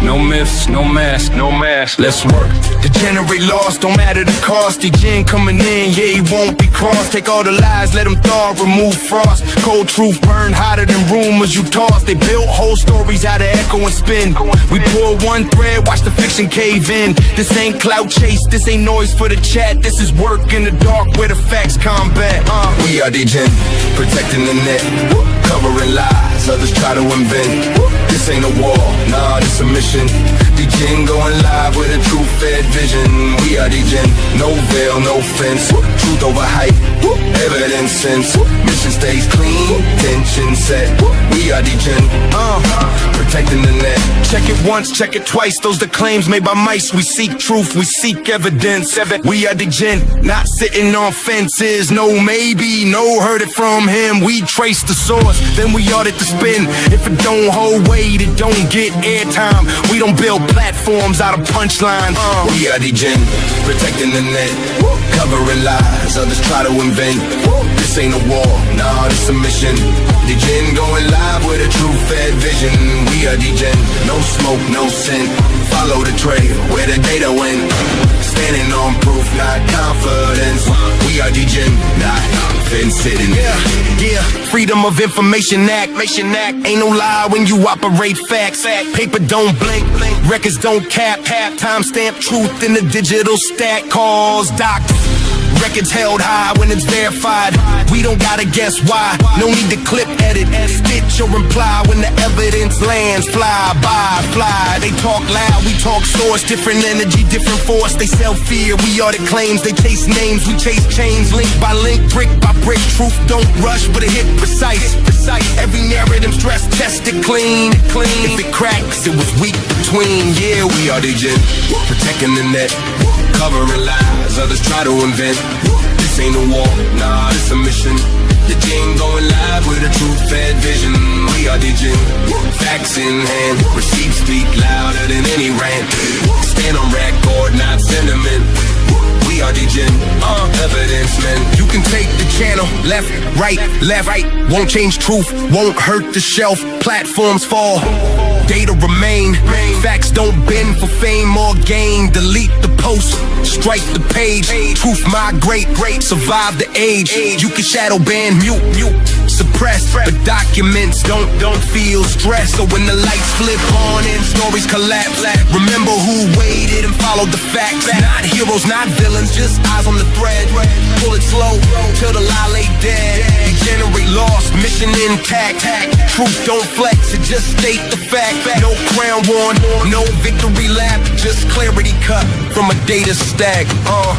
No myths, no mask, no mask. Let's work. Degenerate lost, don't matter the cost. The gin coming in, yeah, he won't be crossed. Take all the lies, let him thaw, remove frost. Cold truth burn hotter than rumors you toss. They built whole stories out of echo and spin. We pull one thread, watch the fiction cave in. This ain't clout chase, this ain't noise for the chat. This is work in the dark where the facts combat. We are Degen, protecting the net, covering lies others try to invent. This ain't a war, nah, this a mission. Degen going live with a true fed vision. We are Degen, no veil, no fence. Truth over hype, evidence sense. Mission stays clean, tension set. We are Degen, protecting the net. Check it once, check it twice. Those the claims made by mice. We seek truth, we seek evidence. We are Degen, not sitting on fences. No maybe, no heard it from him. We trace the source, then we audit the spin. If it don't hold weight, it don't get airtime. We don't build platforms out of punchlines. We are Degen, protecting the net, covering lies others try to invent. This ain't a war, nah, this a mission. Degen going live with a true fed vision. We are Degen, no smoke, no scent. Follow the trail where the data went. Standing on proof, not confidence. We are Degen, not fence sitting. Yeah, Freedom of Information Act. Ain't no lie when you operate facts. Paper don't blink, records don't cap. Timestamp truth in the digital stack. Calls doctors. Records held high when it's verified. We don't gotta guess why. No need to clip, edit, stitch or imply. When the evidence lands, fly by, fly. They talk loud, we talk source. Different energy, different force. They sell fear, we audit claims. They chase names, we chase chains. Link by link, brick by brick. Truth don't rush, but it hit precise. Every narrative stress tested clean. If it cracks, it was weak between. Yeah, we are Degen, protecting the net, covering lies others try to invent. This ain't a war, nah, this a mission. Degen going live with a true fed vision. We are Degen, facts in hand. Receipts speak louder than any rant. Stand on record, not sentiment. We are Degen, evidence men. You can take the channel, left, right. Won't change truth, won't hurt the shelf. Platforms fall, data remain. Facts don't bend for fame or gain. Delete the post, strike the page. Truth migrate, survive the age. You can shadow ban, mute. suppressed, but documents don't feel stressed. So when the lights flip on and stories collapse, remember who waited and followed the facts. Not heroes, not villains, just eyes on the thread. Pull it slow till the lie lay dead. Degenerate lost, mission intact. Truth don't flex, it just state the fact. No crown worn, no victory lap, just clarity cut from a data stack.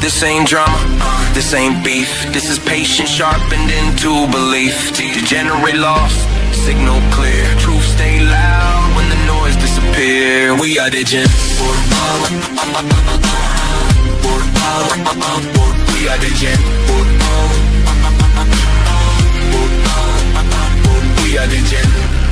This ain't drama, this ain't beef. This is patience sharpened into belief. Degenerate lost, signal clear. Truth stay loud when the noise disappear. We are the gen. We are the gen. We are the gen.